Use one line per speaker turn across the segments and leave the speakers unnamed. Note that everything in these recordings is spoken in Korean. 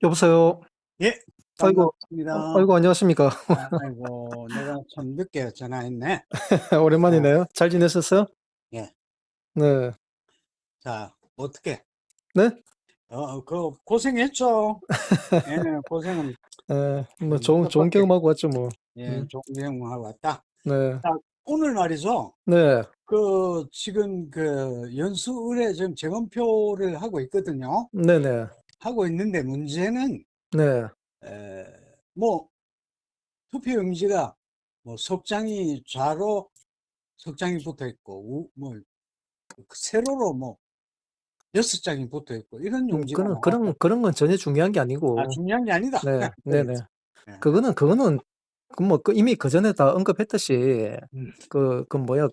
여보세요.
예,
아이고,
반갑습니다.
아이고, 안녕하십니까.
아이고, 내가 참 늦게 전화했네. 아,
오랜만이네요. 잘 지냈었어요?
예.
네.
자, 어떻게?
네?
고생했죠? 예, 고생은,
뭐, 좋은
뜻밖의,
경험하고 왔죠, 뭐.
예,
음,
좋은 경험하고 왔다.
네.
자, 오늘 말이죠.
네.
지금 연수 의뢰 지금 재검표를 하고 있거든요.
네네.
하고 있는데 문제는,
네.
에, 뭐, 투표용지가 석장이 좌로 석장이 붙어 있고, 세로로 6장이 붙어 있고, 이런 용지가 나왔다.
그런 건 전혀 중요한 게 아니고.
중요한 게 아니다.
네. 네네.
그렇지. 예.
그거는, 이미 그 전에 다 언급했듯이,
음,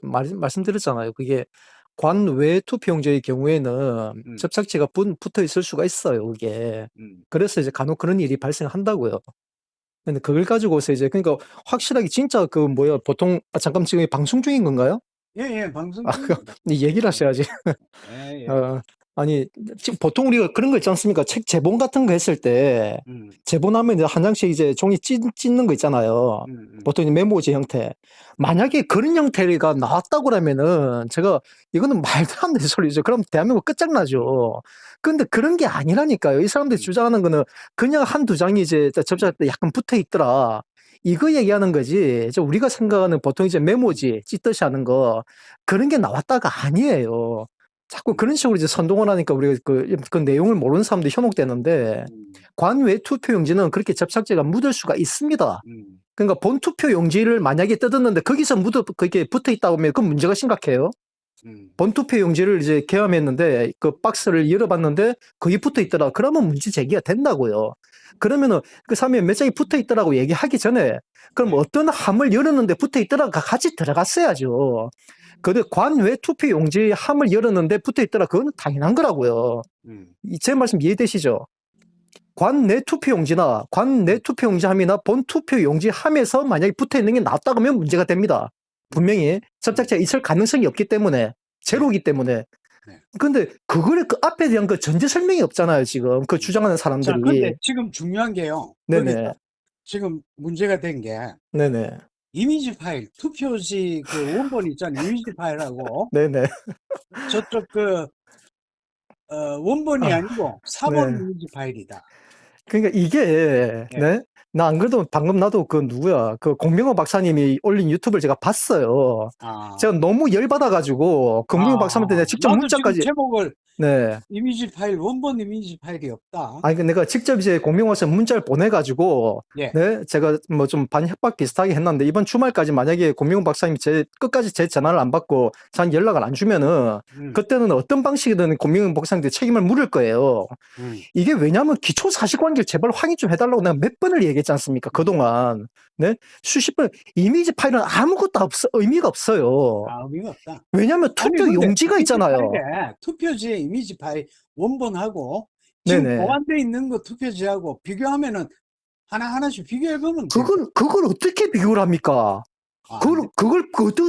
말씀드렸잖아요. 그게 관외 투표용지의 경우에는
음,
접착제가 붙어 있을 수가 있어요, 그게.
음.
그래서 이제 간혹 그런 일이 발생한다고요. 근데 그걸 가지고서 이제 그러니까 확실하게 진짜 보통 잠깐 지금 방송 중인 건가요?
예, 예, 방송
아,
중입니다.
얘기를 하셔야지.
예, 예.
어, 아니 지금 보통 우리가 그런 거 있지 않습니까? 책 제본 같은 거 했을 때
음,
제본하면 이제 한 장씩 이제 종이 찢는 거 있잖아요.
음, 음,
보통 이제 메모지 형태. 만약에 그런 형태가 나왔다고 그러면은 제가 이거는 말도 안 되는 소리죠. 그럼 대한민국 끝장나죠. 근데 그런 게 아니라니까요. 이 사람들이
음,
주장하는 거는 그냥 한두 장이 이제 접착할 때 약간 붙어 있더라. 이거 얘기하는 거지. 우리가 생각하는 보통 이제 메모지 찢듯이 하는 거 그런 게 나왔다가 아니에요. 자꾸
음,
그런 식으로 이제 선동을 하니까 우리가 그 내용을 모르는 사람들이 현혹되는데
음,
관외 투표용지는 그렇게 접착제가 묻을 수가 있습니다.
음,
그러니까 본 투표용지를 만약에 뜯었는데 거기서 그게 붙어 있다고 하면 그건 문제가 심각해요.
음,
본 투표용지를 이제 개함했는데 그 박스를 열어봤는데 거기 붙어 있더라. 그러면 문제 제기가 된다고요. 그러면은 그 사람이 몇 장이 붙어 있더라고 얘기하기 전에 그럼
예,
어떤 함을 열었는데 붙어 있더라가 같이 들어갔어야죠. 그 관외 투표용지 함을 열었는데 붙어 있더라. 그건 당연한 거라고요.
음,
제 말씀 이해되시죠? 관내 투표용지나 관내
음,
투표용지함이나 본 투표용지함에서 만약에 붙어 있는 게 낫다 그러면 문제가 됩니다.
음,
분명히
음,
접착제가 있을 가능성이 없기 때문에
네,
제로기 때문에.
네,
근데 그거를 그 앞에 대한 그 전제 설명이 없잖아요. 지금 그
음.
주장하는
자, 근데
사람들이.
지금 중요한 게요.
네네.
지금 문제가 된 게,
네네.
이미지 파일, 투표지 원본 있잖아요. 이미지 파일하고,
네네.
저쪽 원본이
아,
아니고 사본
네.
이미지 파일이다.
그러니까 이게
예.
네? 나 안 그래도 방금 나도 그 누구야 그 공명호 박사님이 올린 유튜브를 제가 봤어요.
아,
제가 너무 열받아가지고 공명호 박사님한테 내가 직접
나도 지금
문자까지.
제목을
네.
이미지 파일, 원본 이미지 파일이 없다.
아니, 내가 직접 이제 공명호한테 문자를 보내가지고,
예.
네, 제가 뭐 좀 반협박 비슷하게 했는데, 이번 주말까지 만약에 공명호 박사님이 끝까지 제 전화를 안 받고, 전 연락을 안 주면은,
음,
그때는 어떤 방식이든 공명호 박사님한테 책임을 물을 거예요.
음.
이게 왜냐면 기초 사실관계를 제발 확인 좀 해달라고 내가 몇 번을 얘기했지 않습니까? 그동안. 네? 수십 번. 이미지 파일은 아무것도 의미가 없어요.
의미가 없다.
왜냐면
아니,
투표
근데
용지가
이미지
있잖아요.
파일에 투표지의 이미지 파일 원본하고 지금
네네.
보관되어 있는 거 투표지하고 비교하면은 하나하나씩 비교해 보면 돼.
그걸 어떻게 비교를 합니까?
안 돼.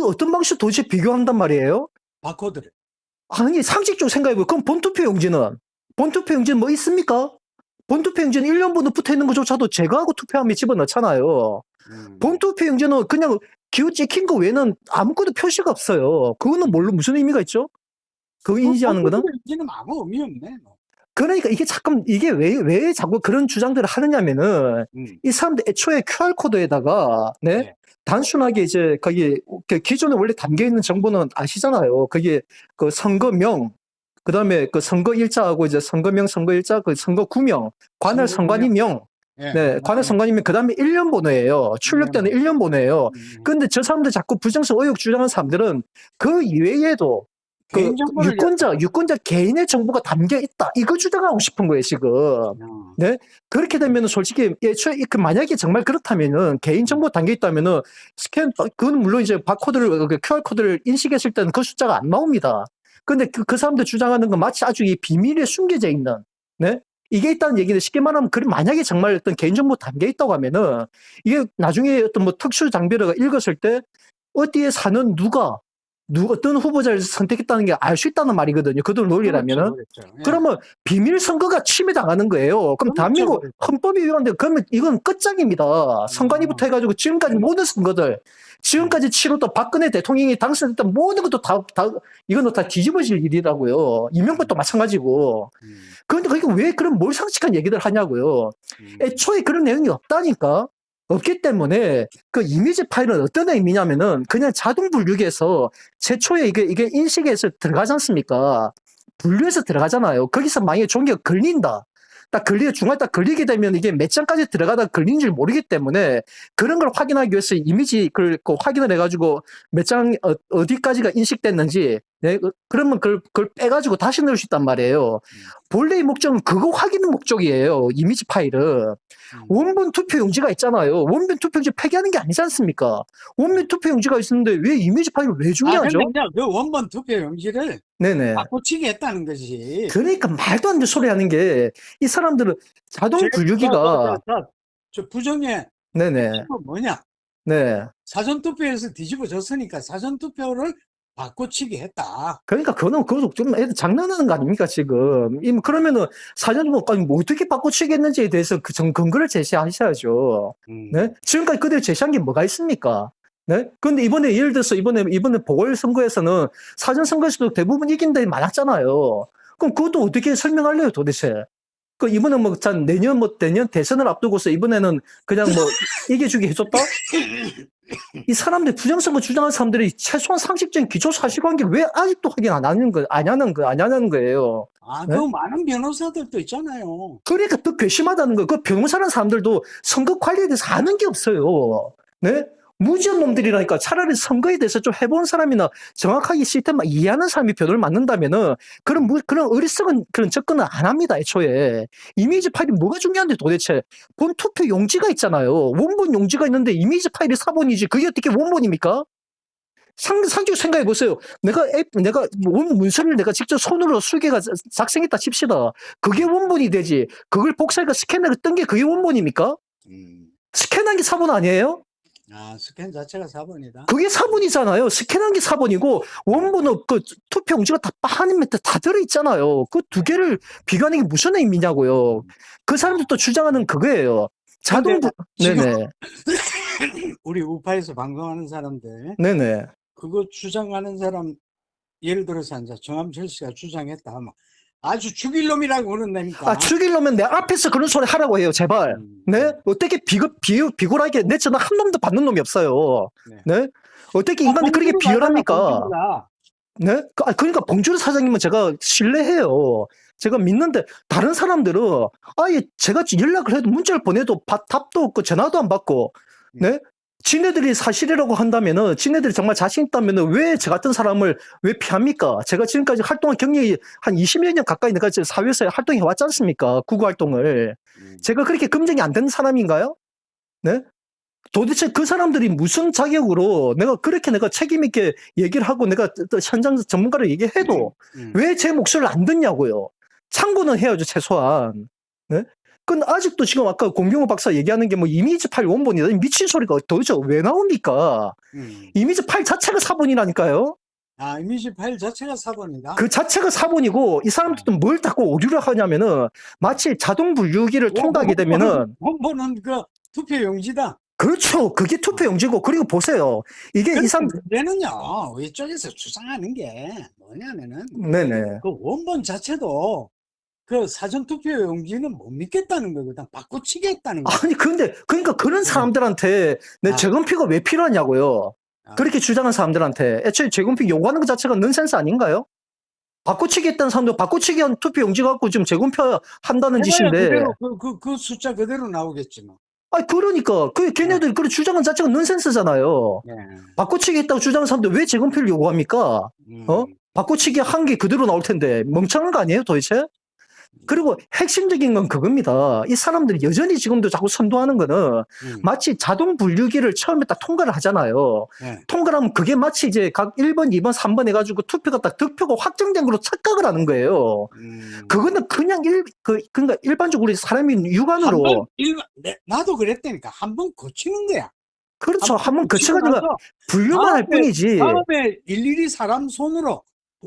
어떤 방식으로 도대체 비교한단 말이에요?
바코드를.
아니, 상식적으로 생각해보면, 그럼 본투표용지는 뭐 있습니까? 본투표용지는 1년 번호 붙어 있는 것조차도 제거하고 투표함에 집어넣잖아요.
음.
본투표용지는 그냥 기호 찍힌 거 외에는 아무것도 표시가 없어요. 그거는 무슨 의미가 있죠? 그거 인지하는 거는?
본투표용지는 아무 의미 없네. 뭐.
그러니까 이게 왜 자꾸 그런 주장들을 하느냐면은,
음.
이 사람들 애초에 QR코드에다가, 네?
예.
단순하게 이제 거기 기존에 원래 담겨 있는 정보는 아시잖아요. 그게 그 선거명, 그 다음에 그 선거일자하고 이제 선거명, 선거일자, 그 선거구명, 관할
선거구명.
선관위명,
예.
네, 관할 선관위명, 그 다음에 1년 번호예요. 출력되는
1년
1년 번호예요.
번.
근데 저 사람들 자꾸 부정성 의혹 주장하는 사람들은 그 이외에도 그
개인정보를
유권자 개인의 정보가 담겨 있다. 이거 주장하고 싶은 거예요, 지금.
어.
네? 그렇게 되면은 솔직히 애초에 만약에 정말 그렇다면은 개인 정보 담겨 있다면은 그건 물론 이제 바코드를 QR코드를 인식했을 때는 그 숫자가 안 나옵니다. 근데 그 사람들 주장하는 건 마치 아주 이 비밀에 숨겨져 있는, 네? 이게 있다는 얘기는 쉽게 말하면 만약에 정말 어떤 개인정보 담겨 있다고 하면은 이게 나중에 어떤 뭐 특수 장비를 읽었을 때 어디에 사는 누가 어떤 후보자를 선택했다는 게 알 수 있다는 말이거든요. 그들 논리라면은.
그렇죠. 예.
그러면 비밀 선거가 침해당하는 거예요. 그럼
그렇죠,
대한민국
그렇죠.
헌법이 위반돼. 그러면 이건 끝장입니다. 선관위부터 해가지고 지금까지 모든 선거들, 지금까지 치렀던 박근혜 대통령이 당선됐던 모든 것도 이건 다 뒤집어질 일이라고요. 이명박도 마찬가지고. 그런데 그게 왜 그런 몰상식한 얘기를 하냐고요. 애초에 그런 내용이 없다니까. 없기 때문에 그 이미지 파일은 어떤 의미냐면은 그냥 자동 분류기에서 최초에 이게 인식에서 들어가지 않습니까? 분류해서 들어가잖아요. 거기서 만약에 종이가 걸린다. 중간에 딱 걸리게 되면 이게 몇 장까지 들어가다 걸린 줄 모르기 때문에 그런 걸 확인하기 위해서 이미지 그 확인을 해가지고 몇 장 어디까지가 인식됐는지 네, 그러면 그걸 빼가지고 다시 넣을 수 있단 말이에요. 본래의 목적은 그거 확인 목적이에요. 이미지 파일은. 원본 투표 용지가 있잖아요. 원본 투표 용지 폐기하는 게 아니지 않습니까? 원본 투표 용지가 있었는데 왜 이미지 파일을 왜 중요하죠?
근데 그 원본 투표 용지를
네네.
바꿔치기 했다는 거지.
그러니까 말도 안 되는 소리 하는 게 이 사람들은 자동 분류기가
저 부정의
네네.
이거 뭐냐?
네.
사전투표에서 뒤집어졌으니까 사전투표를 바꿔치기 했다.
그러니까 그것도 좀 애들 장난하는 거 아닙니까 지금? 그러면은 사전뭐 어떻게 바꿔치겠는지에 대해서 그 근거를 제시하셔야죠. 네? 지금까지 그대로 제시한 게 뭐가 있습니까? 네? 근데 이번에 예를 들어서 이번에 보궐선거에서는 사전선거에서도 대부분 이긴 데이 많았잖아요. 그럼 그것도 어떻게 설명할래요 도대체? 그 이번에 내년 대선을 앞두고서 이번에는 그냥 이겨주게 해줬다? 이 사람들 부정선거 주장하는 사람들이 최소한 상식적인 기초 사실관계 왜 아직도 확인 안 하는 거예요.
그
네?
많은 변호사들도 있잖아요.
그러니까 더 괘씸하다는 거예요. 그 변호사라는 사람들도 선거 관리에 대해서 아는 게 없어요. 네? 무지한 놈들이라니까. 차라리 선거에 대해서 좀 해본 사람이나 정확하게 시스템만 이해하는 사람이 변호를 맡는다면은 그런 어리석은 그런 접근은 안 합니다, 애초에. 이미지 파일이 뭐가 중요한데 도대체. 본 투표 용지가 있잖아요. 원본 용지가 있는데 이미지 파일이 사본이지. 그게 어떻게 원본입니까? 상식 생각해 보세요. 내가 문서를 내가 직접 손으로 수개가 작성했다 칩시다. 그게 원본이 되지. 그걸 복사해서 스캔해서 뜬 게 그게 원본입니까? 스캔한 게 사본 아니에요?
스캔 자체가 4번이다.
그게 사본이잖아요. 스캔한 게 사본이고 원본은 그 투표 용지가 한 밑에 다 들어있잖아요. 그 두 개를 비교하는 게 무슨 의미냐고요. 그 사람들도 주장하는 그거예요. 네네.
우리 우파에서 방송하는 사람들
네네.
그거 주장하는 사람 예를 들어서 이제 정암철 씨가 주장했다 하면 아주 죽일 놈이라고 그런다니까.
죽일 놈은 내 앞에서 그런 소리 하라고 해요, 제발. 네? 어떻게 비굴하게 내 저는 한 놈도 받는 놈이 없어요. 네? 어떻게 인간이 그렇게 비열합니까? 네? 그러니까 봉준호 사장님은 제가 신뢰해요. 제가 믿는데 다른 사람들은 아예 제가 연락을 해도 문자를 보내도 답도 없고 전화도 안 받고 네? 지네들이 사실이라고 한다면은 지네들이 정말 자신 있다면은 왜 저 같은 사람을 왜 피합니까? 제가 지금까지 활동한 경력이 한 20여 년 가까이 내가 지금 사회에서 활동해 왔지 않습니까? 구구 활동을. 제가 그렇게 검증이 안 되는 사람인가요? 네? 도대체 그 사람들이 무슨 자격으로 내가 책임 있게 얘기를 하고 내가 또 현장 전문가를 얘기해도 왜 제 목소리를 안 듣냐고요. 참고는 해야죠, 최소한. 네? 근데 아직도 지금 아까 공병호 박사 얘기하는 게 이미지 파일 원본이다. 미친 소리가 도대체 왜 나옵니까? 이미지 파일 자체가 사본이라니까요.
이미지 파일 자체가 4번이다.
그 자체가 사본이고 이 사람들은 뭘 자꾸 오류를 하냐면은 마치 자동 분류기를 통과하게 되면은
원본은 그 투표 용지다.
그렇죠. 그게 투표 용지고 그리고 보세요. 이게 이 사람
문제는요. 이쪽에서 주장하는 게 뭐냐면은
네네.
그 원본 자체도 그 사전투표 용지는 못 믿겠다는 거거든. 바꿔치기 했다는 거.
아니 그러니까 그런 사람들한테 재검표가 왜 필요하냐고요. 그렇게 주장한 사람들한테 애초에 재검표 요구하는 것 자체가 넌센스 아닌가요? 바꿔치기 했다는 사람도 바꿔치기 한 투표 용지 갖고 지금 재검표 한다는 짓인데.
그대로 그 숫자 그대로 나오겠지 뭐.
그러니까 걔네들 그 주장한 자체가 넌센스잖아요. 바꿔치기 했다고 주장한 사람들 왜 재검표를 요구합니까? 바꿔치기 한 게 그대로 나올 텐데 멍청한 거 아니에요 도대체? 그리고 핵심적인 건 그겁니다. 이 사람들이 여전히 지금도 자꾸 선도하는 거는 마치 자동 분류기를 처음에 딱 통과를 하잖아요. 통과를 하면 그게 마치 이제 각 1번, 2번, 3번 해가지고 투표가 딱 득표가 확정된 걸로 착각을 하는 거예요. 그거는 그냥 그러니까 일반적으로 우리 사람이 육안으로
나도 그랬다니까. 한 번 고치는 거야.
그렇죠. 한번
거치고
거쳐가지고
나서
분류만 할
다음에
뿐이지.
다음에 일일이 사람 손으로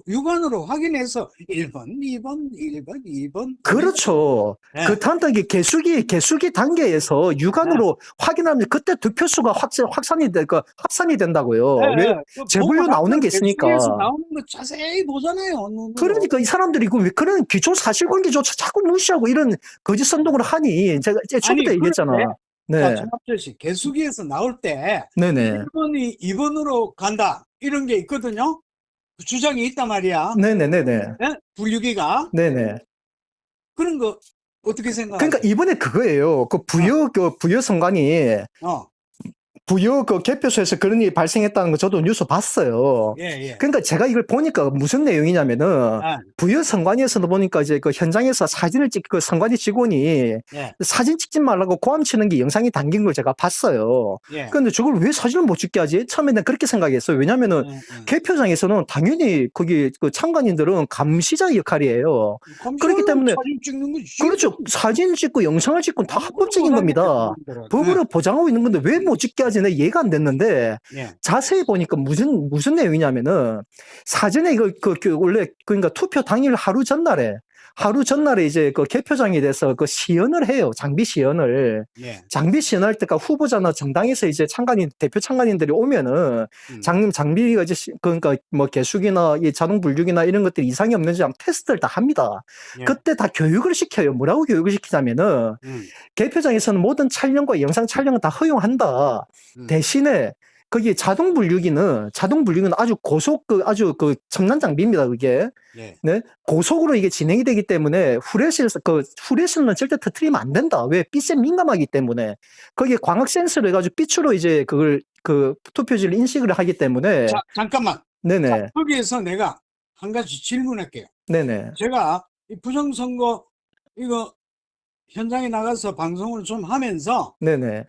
육안으로 확인해서 1번, 2번, 1번, 2번.
그렇죠.
네.
그 다음 단계 개수기 단계에서 육안으로 확인하면 그때 득표수가 합산이 된다고요.
네,
왜?
네.
재분류
보고
나오는 게
나서 개수기에서
있으니까.
나오는 거 자세히 보잖아요, 눈으로.
그러니까 이 사람들이 왜 그런 기초 사실관계조차 자꾸 무시하고 이런 거짓 선동을 하니 제가 처음부터
아니,
얘기했잖아.
그런데 자,
네.
정합철 씨, 개수기에서 나올 때
네네.
1번이 2번으로 간다 이런 게 있거든요. 그 주장이 있단 말이야.
네네네네.
네? 분류기가
네네.
그런 거 어떻게 생각하세요?
그러니까 이번에 그거예요. 그 부여 선관위
어,
부여 그 개표소에서 그런 일이 발생했다는 거 저도 뉴스 봤어요.
예.
그러니까 제가 이걸 보니까 무슨 내용이냐면은
아,
부여 선관위에서도 보니까 이제 그 현장에서 사진을 그 선관위 직원이
예,
사진 찍지 말라고 고함 치는 게 영상이 담긴 걸 제가 봤어요.
예.
그런데 저걸 왜 사진을 못 찍게 하지? 처음에는 그렇게 생각했어요. 왜냐면은 개표장에서는 당연히 거기 그 참관인들은 감시자 역할이에요. 그렇기 때문에
사진 찍는 거
그렇죠. 사진 찍고 영상을 찍고 다 합법적인 겁니다. 법으로 보장하고 있는 건데 왜 못 찍게 하지? 내 이해가 안 됐는데
예.
자세히 보니까 무슨 내용이냐면은 사전에 원래 그러니까 투표 당일 하루 전날에 이제 그 개표장에 대해서 그 시연을 해요. 장비 시연을.
예.
장비 시연할 때가 후보자나 정당에서 이제 대표 참관인들이 오면은 장비가 이제 그러니까 뭐 개수기나 이 자동 분류기나 이런 것들이 이상이 없는지 한번 테스트를 다 합니다.
예.
그때 다 교육을 시켜요. 뭐라고 교육을 시키자면은 개표장에서는 모든 촬영과 영상 촬영은 다 허용한다. 대신에 거기 자동 분류기는 아주 아주 그 첨단 장비입니다. 그게.
예.
네? 고속으로 이게 진행이 되기 때문에 후레쉬는 절대 터트리면 안 된다. 왜? 빛에 민감하기 때문에. 거기에 광학 센서를 해가지고 빛으로 이제 그걸 투표지를 인식을 하기 때문에.
자, 잠깐만.
네네.
자, 거기에서 내가 한 가지 질문할게요.
네네.
제가 이 부정선거 이거 현장에 나가서 방송을 좀 하면서
네네.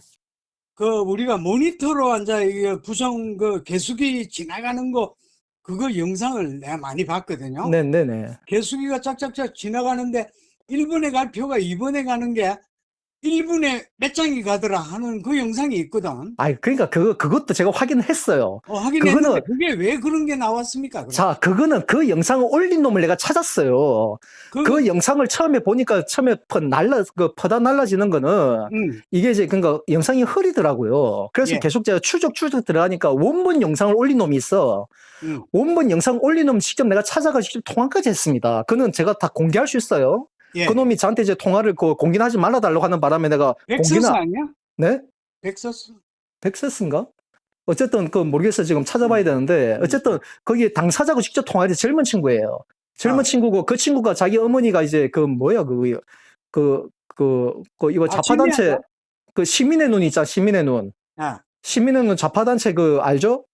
그 우리가 모니터로 앉아 이게 부정 그 개수기 지나가는 거 그거 영상을 내가 많이 봤거든요.
네네네.
개수기가 짝짝짝 지나가는데 1번에 갈 표가 2번에 가는 게 1분에 몇 장이 가더라 하는 그 영상이 있거든.
그러니까 그것도 제가 확인했어요.
확인했는데 그게 왜 그런 게 나왔습니까? 그럼?
자, 그거는 그 영상을 올린 놈을 내가 찾았어요. 그 영상을 처음에 보니까 퍼다 날라지는 거는 이게 이제 그러니까 영상이 흐리더라고요. 그래서
예.
계속 제가 추적 들어가니까 원본 영상을 올린 놈이 있어. 원본 영상 올린 놈 직접 내가 찾아가지고 통화까지 했습니다. 그는 제가 다 공개할 수 있어요.
예.
그 놈이 저한테 이제 통화를 공개하지 말아달라고 하는 바람에 내가
벡서스 아니야?
네?
벡서스?
벡서스인가? 어쨌든 모르겠어. 지금 찾아봐야 되는데 어쨌든 거기 당사자하고 직접 통화해서 젊은 친구예요. 젊은 친구고 그 친구가 자기 어머니가 이제 이거 자파단체 시민의 눈 있잖아. 시민의 눈. 시민의 눈 자파단체 알죠?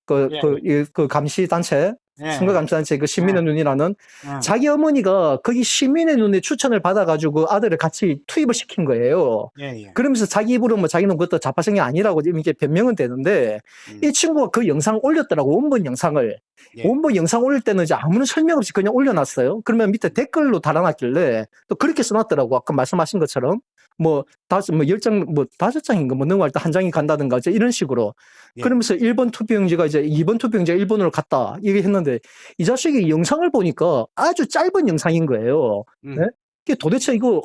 감시단체. 선거감시단체 시민의 눈이라는 자기 어머니가 거기 시민의 눈의 추천을 받아가지고 아들을 같이 투입을 시킨 거예요. 그러면서 자기 입으로 자기는 그것도 자파성이 아니라고 이렇게 변명은 되는데 이 친구가 그 영상 올렸더라고. 원본 영상을. 원본 영상 올릴 때는 이제 아무런 설명 없이 그냥 올려놨어요. 그러면 밑에 댓글로 달아놨길래 또 그렇게 써놨더라고. 아까 말씀하신 것처럼. 5장인가 넘어갈 때 한 장이 간다든가 이런 식으로. 그러면서 1번 투표용지가 이제 2번 투표용지가 1번으로 갔다. 이게 했는데 이 자식이 영상을 보니까 아주 짧은 영상인 거예요. 네? 이게 도대체 이거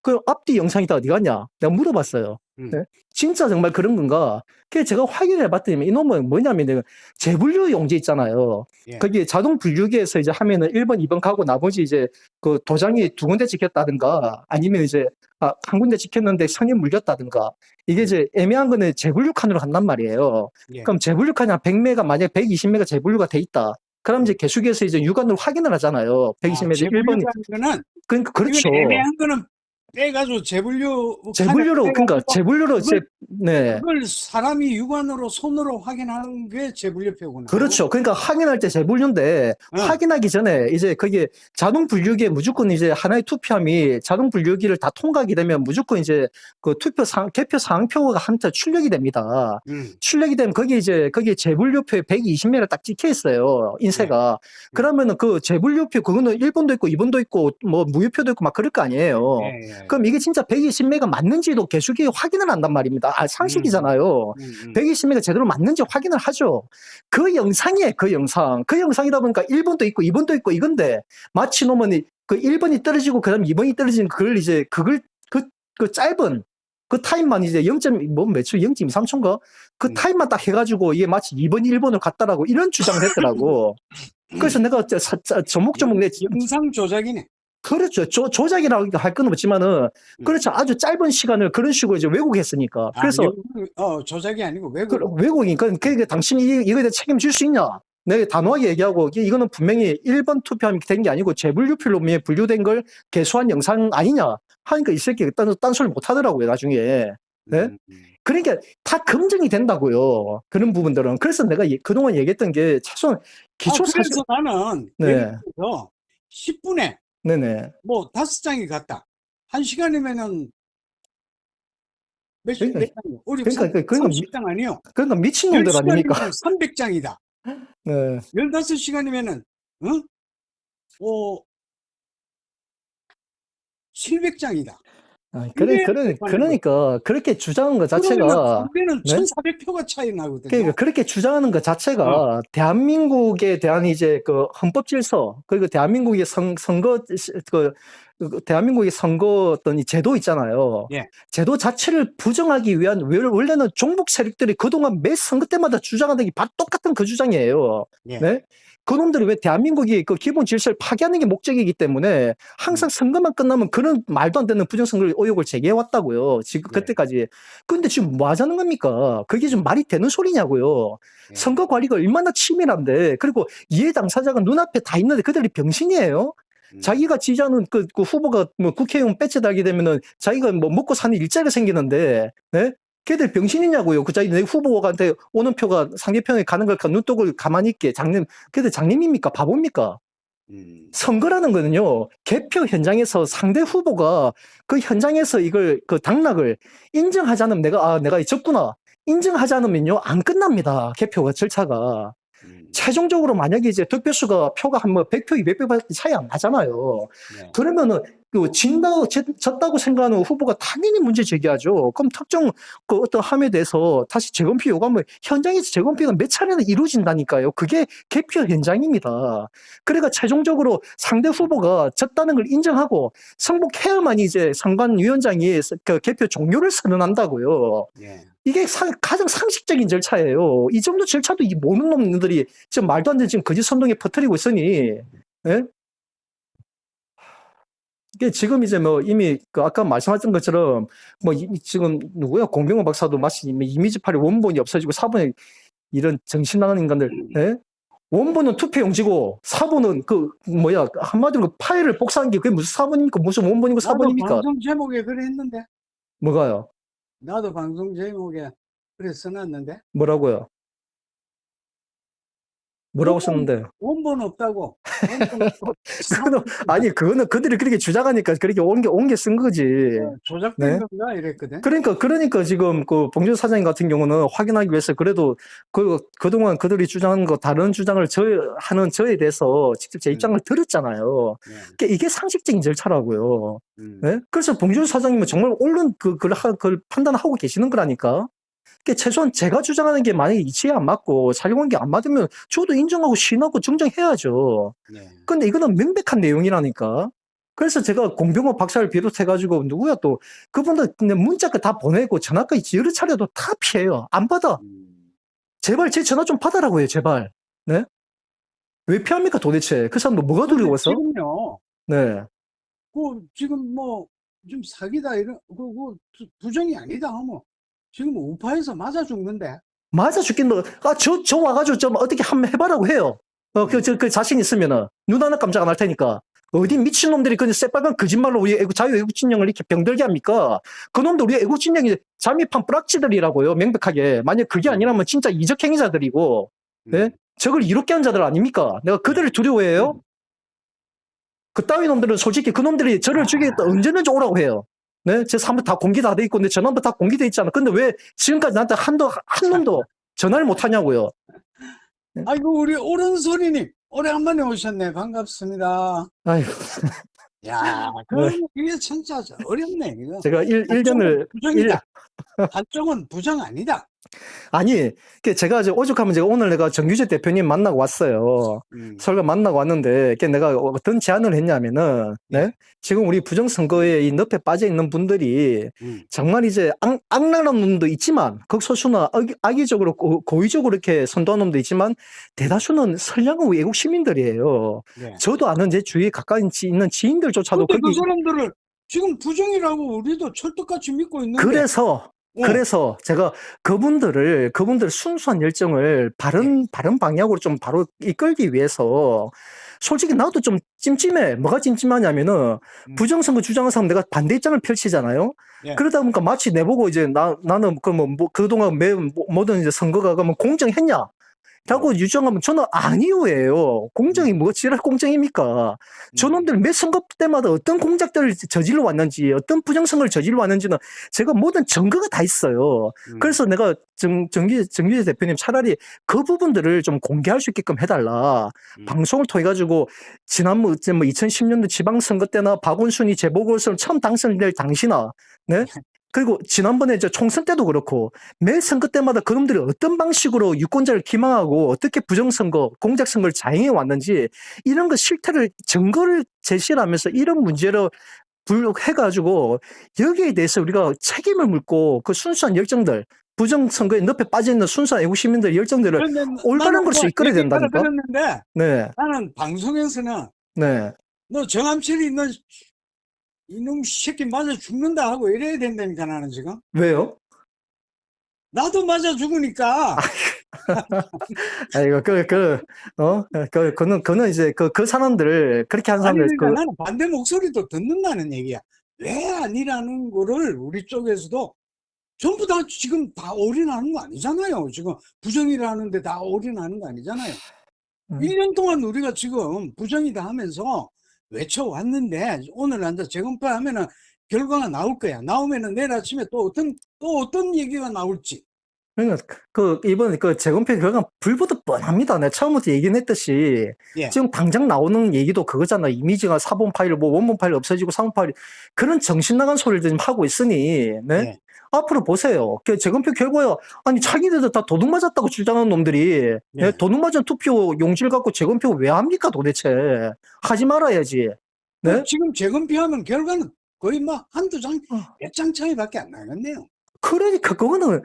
그 앞뒤 영상이 다 어디 갔냐? 내가 물어봤어요. 네? 진짜 정말 그런 건가? 그래서 제가 확인을 해봤더니 이놈은 뭐냐면 재분류 용지 있잖아요. 거기에 자동 분류기에서 이제 하면은 1번, 2번 가고 나머지 이제 그 도장이 2군데 찍혔다든가 아니면 이제 한 군데 찍혔는데 선이 물렸다든가 이게 이제 애매한 거는 재분류 칸으로 간단 말이에요. 그럼 재분류 칸이 한 100메가 만약에 120메가 재분류가 돼 있다. 그럼 이제 개수기에서 이제 육안으로 확인을 하잖아요. 120메가 1번이. 그러니까 그렇죠.
애매한 거는 빼가지고 재분류로 그걸 사람이 육안으로 손으로 확인하는 게 재분류표구나.
그렇죠. 그러니까 확인할 때 재분류인데 확인하기 전에 이제 거기에 자동 분류기에 무조건 이제 하나의 투표함이 자동 분류기를 다 통과하게 되면 무조건 이제 그 개표 상표가 한자 출력이 됩니다. 출력이 되면 거기에 재분류표에 120메가 딱 찍혀 있어요. 인쇄가. 그러면은 그 재분류표 그거는 1번도 있고 2번도 있고 뭐 무효표도 있고 막 그럴 거 아니에요. 그럼 이게 진짜 120메가 맞는지도 계속이 확인을 한단 말입니다. 상식이잖아요. 120메가 제대로 맞는지 확인을 하죠. 그 영상이에요, 그 영상. 그 영상이다 보니까 1번도 있고 2번도 있고 이건데, 마치 놈은 그 1번이 떨어지고 그다음 2번이 떨어지는 그걸 이제 그 짧은 그 타임만 이제 0.23초인가? 그 타임만 딱 해가지고 이게 마치 2번, 1번을 같다라고 이런 주장을 했더라고. 그래서 내가 조목조목
영상 조작이네.
그렇죠. 조작이라고 할 건 없지만은, 그렇죠. 아주 짧은 시간을 그런 식으로 이제 왜곡했으니까. 그래서,
조작이 아니고 왜곡.
왜곡이니까, 그러니까 당신이 이거에 대해 책임질 수 있냐? 내가 단호하게 얘기하고, 이거는 분명히 1번 투표함이 된 게 아니고, 재분류표로 분류된 걸 개수한 영상 아니냐? 하니까 이 새끼가 딴소리 못 하더라고요, 나중에. 네? 그러니까 다 검증이 된다고요. 그런 부분들은. 그래서 내가 그동안 얘기했던 게 최소한 기초사실.
그래서 나는,
네.
10분에,
네네.
뭐, 5장이 갔다. 1시간이면은, 몇 장이요? 우리
그러니까
30장 아니요?
그러니까 미친놈들 아닙니까?
300장이다.
네.
15시간이면은, 700장이다.
그러니까 그렇게 주장한 것 자체가
우리는
네?
1400표가 차이 나거든요.
그러니까 그렇게 주장하는 것 자체가 대한민국에 대한 이제 그 헌법 질서 그리고 대한민국의 선거 대한민국의 선거 어떤 이 제도 있잖아요.
예.
제도 자체를 부정하기 위한 원래는 종북 세력들이 그동안 매 선거 때마다 주장하는 게 바로 똑같은 그 주장이에요.
예.
네? 그놈들이 왜 대한민국이 그 기본 질서를 파괴하는 게 목적이기 때문에 항상 선거만 끝나면 그런 말도 안 되는 부정선거 의혹을 제기해 왔다고요. 지금 그때까지. 근데 지금 뭐 하자는 겁니까? 그게 좀 말이 되는 소리냐고요. 선거 관리가 얼마나 치밀한데, 그리고 이해 당사자가 눈앞에 다 있는데 그들이 병신이에요? 자기가 지지하는 그 후보가 뭐 국회의원 배치 달게 되면은 자기가 뭐 먹고 사는 일자리가 생기는데, 네? 걔들 병신이냐고요. 그 자기 내 후보한테 오는 표가 상대편에 가는 걸 눈독을 가만히 있게 걔들 장님입니까? 바보입니까? 선거라는 거는요, 개표 현장에서 상대 후보가 그 현장에서 이걸 그 당락을 인정하지 않으면 내가 졌구나. 인정하지 않으면요, 안 끝납니다. 개표가 절차가. 최종적으로 만약에 이제 득표수가 표가 한 뭐 100표, 200표 차이 안 나잖아요.
네.
그러면은 졌다고 생각하는 후보가 당연히 문제 제기하죠. 그럼 특정 그 어떤 함에 대해서 다시 재검표 요구하면 현장에서 재검표가 몇 차례나 이루어진다니까요. 그게 개표 현장입니다. 그러니까 최종적으로 상대 후보가 졌다는 걸 인정하고 승복해야만 이제 선관위원장이 그 개표 종료를 선언한다고요.
예.
이게 가장 상식적인 절차예요. 이 정도 절차도 이 모르는 놈들이 지금 말도 안 되는 지금 거짓 선동에 퍼뜨리고 있으니, 예? 이게 지금 이제 뭐 이미 그 아까 말씀하신 것처럼 뭐 지금 누구야? 공병호 박사도 마치 이미지팔이 원본이 없어지고 4번에 이런 정신 나간 인간들, 예? 원본은 투표용지고 4번은 한마디로 그 파일을 복사한 게 그게 무슨 4번입니까? 무슨 원본이고 4번입니까?
나도 방송 제목에 그래 했는데.
뭐가요?
나도 방송 제목에 그래 써놨는데.
뭐라고요? 뭐라고 썼는데?
원본 없다고.
아니, 그거는 그들이 그렇게 주장하니까 그렇게 옮겨 쓴 거지.
조작된
네?
건가? 이랬거든.
그러니까 지금 그 봉준 사장님 같은 경우는 확인하기 위해서 그래도 그동안 그들이 주장한 거 다른 주장을 하는 저에 대해서 직접 제 입장을 들었잖아요. 그러니까 이게 상식적인 절차라고요. 네? 그래서 봉준 사장님은 정말 옳은 그걸 판단하고 계시는 거라니까. 그러니까 최소한 제가 주장하는 게 만약에 이치에 안 맞고 사실관계 안 맞으면 저도 인정하고 시인하고 정정해야죠. 근데 이거는 명백한 내용이라니까. 그래서 제가 공병호 박사를 비롯해가지고 누구야 또 그분들 문자까지 다 보내고 전화까지 여러 차례도 다 피해요. 안 받아. 제발 제 전화 좀 받아라고요. 제발. 네? 왜 피합니까 도대체? 그 사람 뭐가 두려워서?
지금요.
네.
지금 뭐 좀 사기다 이런 부정이 아니다 하면 지금 우파에서 맞아 죽는데.
맞아 죽겠노. 저 와가지고 좀 어떻게 한번 해봐라고 해요. 그 자신 있으면은. 눈 하나 깜짝 안 할 테니까. 어디 미친놈들이 그 새빨간 거짓말로 우리 자유애국진영을 이렇게 병들게 합니까? 그놈들 우리 애국진영이 잠입한 뿌락지들이라고요. 명백하게. 만약 그게 아니라면 진짜 이적행위자들이고, 네? 적을 이롭게 한 자들 아닙니까? 내가 그들을 두려워해요? 그 따위 놈들은 솔직히 그놈들이 저를 죽이겠다 언제든지 오라고 해요. 네? 제 사무실 다 공개 다 돼 있고, 내 전화번호 다 공개돼 있잖아. 근데 왜 지금까지 나한테 한 놈도 전화를 못 하냐고요.
아이고, 우리 오른손이님, 오래간만에 오셨네. 반갑습니다.
아이고.
야,
네.
이게 진짜 어렵네, 이거.
제가
한쪽은
1년을,
부정이다. 한쪽은 부정 아니다.
아니, 제가 이제 오죽하면 제가 오늘 내가 정규재 대표님 만나고 왔어요.
음,
서울가 만나고 왔는데, 내가 어떤 제안을 했냐면은, 네?
예.
지금 우리 부정선거에 이 늪에 빠져 있는 분들이
음.
정말 이제 악랄한 놈도 있지만, 극소수나 악의적으로, 고의적으로 이렇게 선도한 놈도 있지만, 대다수는 선량한 외국 시민들이에요.
예.
저도 아는 제 주위에 가까이 있는 지인들조차도
근데 그
그렇게,
사람들을 지금 부정이라고 우리도 철떡같이 믿고 있는데.
그래서 제가 그분들 순수한 열정을 바른 방향으로 좀 바로 이끌기 위해서 솔직히 나도 좀 찜찜해. 뭐가 찜찜하냐면은 부정선거 주장하는 사람 내가 반대 입장을 펼치잖아요.
예.
그러다 보니까 마치 내보고 이제 나는 그동안 모든 이제 선거가 그러면 공정했냐? 라고 유정하면 저는 아니오예요. 공정이 뭐 지랄 공정입니까? 저놈들 매 선거 때마다 어떤 공작들을 저질러 왔는지, 어떤 부정선거를 저질러 왔는지는 제가 모든 증거가 다 있어요. 그래서 내가 정규재 대표님 차라리 그 부분들을 좀 공개할 수 있게끔 해달라. 방송을 통해 가지고 지난 뭐 2010년도 지방선거 때나 박원순이 재보궐선거 처음 당선될 당시나, 네? 그리고 지난번에 총선 때도 그렇고 매 선거 때마다 그놈들이 어떤 방식으로 유권자를 기망하고 어떻게 부정선거, 공작선거를 자행해 왔는지 이런 거 실태를 증거를 제시를 하면서 이런 문제를 해가지고 여기에 대해서 우리가 책임을 묻고 그 순수한 열정들 부정선거에 늪에 빠져있는 순수한 애국 시민들의 열정들을 올바른 것으로 이끌어야 된다니까.
그랬는데
네,
나는 방송에서는
네.
너 정암철이 너 이놈 새끼 맞아 죽는다 하고 이래야 된다니까 나는 지금.
왜요?
나도 맞아 죽으니까.
아이고, 그는 이제 그 사람들을, 그렇게 한
아니
사람들,
그러니까 나는 반대 목소리도 듣는다는 얘기야. 왜 아니라는 거를 우리 쪽에서도 전부 다 지금 다 올인하는 거 아니잖아요. 지금 부정이라는데 다 올인하는 거 아니잖아요. 1년 동안 우리가 지금 부정이다 하면서 외쳐왔는데 오늘 앉아 재검표하면은 결과가 나올 거야. 나오면은 내일 아침에 또 어떤 얘기가 나올지.
그러니까 이번 재검표 결과 불보듯 뻔합니다. 내가 처음부터 얘기는 했듯이
예.
지금 당장 나오는 얘기도 그거잖아. 이미지가 4번 파일, 원본 파일 없어지고 3번 파일 그런 정신 나간 소리를 지금 하고 있으니, 네?
예.
앞으로 보세요. 재검표 결과야. 아니 자기네들 다 도둑 맞았다고 주장하는 놈들이 네? 도둑 맞은 투표 용지를 갖고 재검표 왜 합니까 도대체? 하지 말아야지. 네?
지금 재검표하면 결과는 거의 뭐 한두 장, 몇 장 차이밖에 안 나겠네요.
그러니까 그거는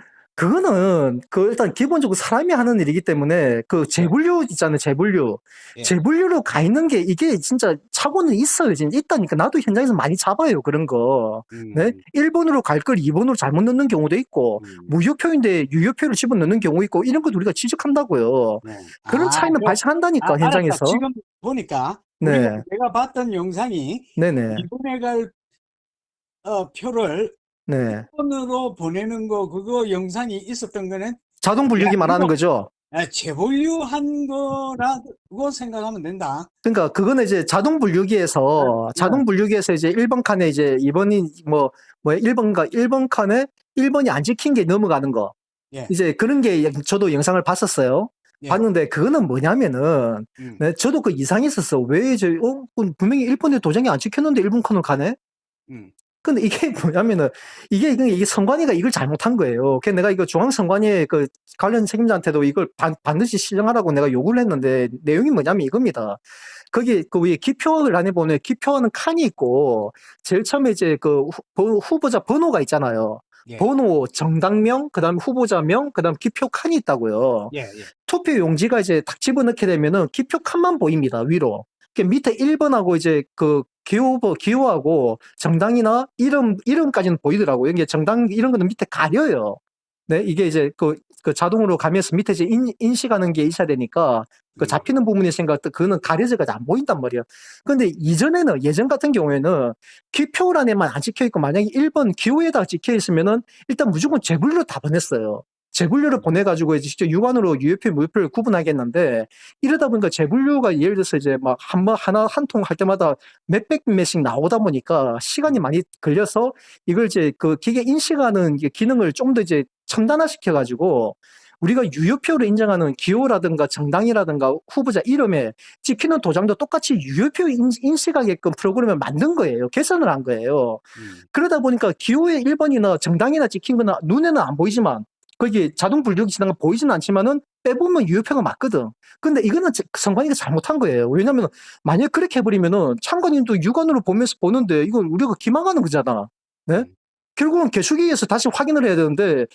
일단 기본적으로 사람이 하는 일이기 때문에 재분류 있잖아요. 재분류.
예.
재분류로 가 있는 게 이게 진짜 착오는 있어요. 진짜 있다니까. 나도 현장에서 많이 잡아요. 그런 거. 네? 1번으로 갈 걸 2번으로 잘못 넣는 경우도 있고 무효표인데 유효표를 집어넣는 경우 있고 이런 것도 우리가 지적한다고요.
네.
그런 차이는 발생한다니까 현장에서.
알았다. 지금 보니까
네.
내가 봤던 영상이
네네.
이번에 갈 표를
네.
1번으로 보내는 거 그거 영상이 있었던 거는
자동 분류기 말하는 거죠.
재분류한 거라고 생각하면 된다.
그러니까 그거는 이제 자동 분류기에서 이제 1번 칸에 이제 2번이 1번 칸에 1번이 안 찍힌 게 넘어가는 거.
예.
이제 그런 게 저도 영상을 봤었어요.
예.
봤는데 그거는 뭐냐면은 네, 저도 그 이상이 있었어. 왜 이제 분명히 1번에 도장이 안 찍혔는데 1번 칸으로 가네? 근데 이게 뭐냐면은 이게 선관위가 이걸 잘못한 거예요. 그래서 내가 이거 중앙선관위 관련 책임자한테도 이걸 반드시 시정하라고 내가 요구를 했는데 내용이 뭐냐면 이겁니다. 거기 위에 기표를 안에 보면 기표하는 칸이 있고 제일 처음에 이제 후보자 번호가 있잖아요.
예.
번호, 정당명, 그다음 후보자명, 그다음 기표 칸이 있다고요.
예.
투표 용지가 이제 딱 집어넣게 되면은 기표 칸만 보입니다. 위로. 밑에 1번하고 이제 기호하고 정당이나 이름까지는 보이더라고요. 이게 정당 이런 거는 밑에 가려요. 네, 이게 이제 자동으로 가면서 밑에 이제 인식하는 게 있어야 되니까 잡히는 부분이 생각 그거는 가려져가지고 안 보인단 말이에요. 근데 예전 같은 경우에는 기표란에만 안 찍혀 있고 만약에 1번 기호에다가 찍혀 있으면은 일단 무조건 재분류로 다 보냈어요. 재분류를 보내가지고 이제 직접 육안으로 유효표, 무효표를 구분하겠는데 이러다 보니까 재분류가 예를 들어서 이제 막 한 통 할 때마다 몇백 매씩 나오다 보니까 시간이 많이 걸려서 이걸 이제 기계 인식하는 기능을 좀 더 이제 첨단화 시켜가지고 우리가 유효표를 인정하는 기호라든가 정당이라든가 후보자 이름에 찍히는 도장도 똑같이 유효표 인식하게끔 프로그램을 만든 거예요. 개선을 한 거예요. 그러다 보니까 기호에 1번이나 정당이나 찍힌 거는 눈에는 안 보이지만 거기 자동 분류기 지나가 보이지는 않지만은 빼보면 유효표가 맞거든. 근데 이거는 선관위가 잘못한 거예요. 왜냐면 만약 그렇게 해버리면은 참관인도 육안으로 보면서 보는데 이건 우리가 기망하는 거잖아. 네? 결국은 개수기에서 다시 확인을 해야 되는데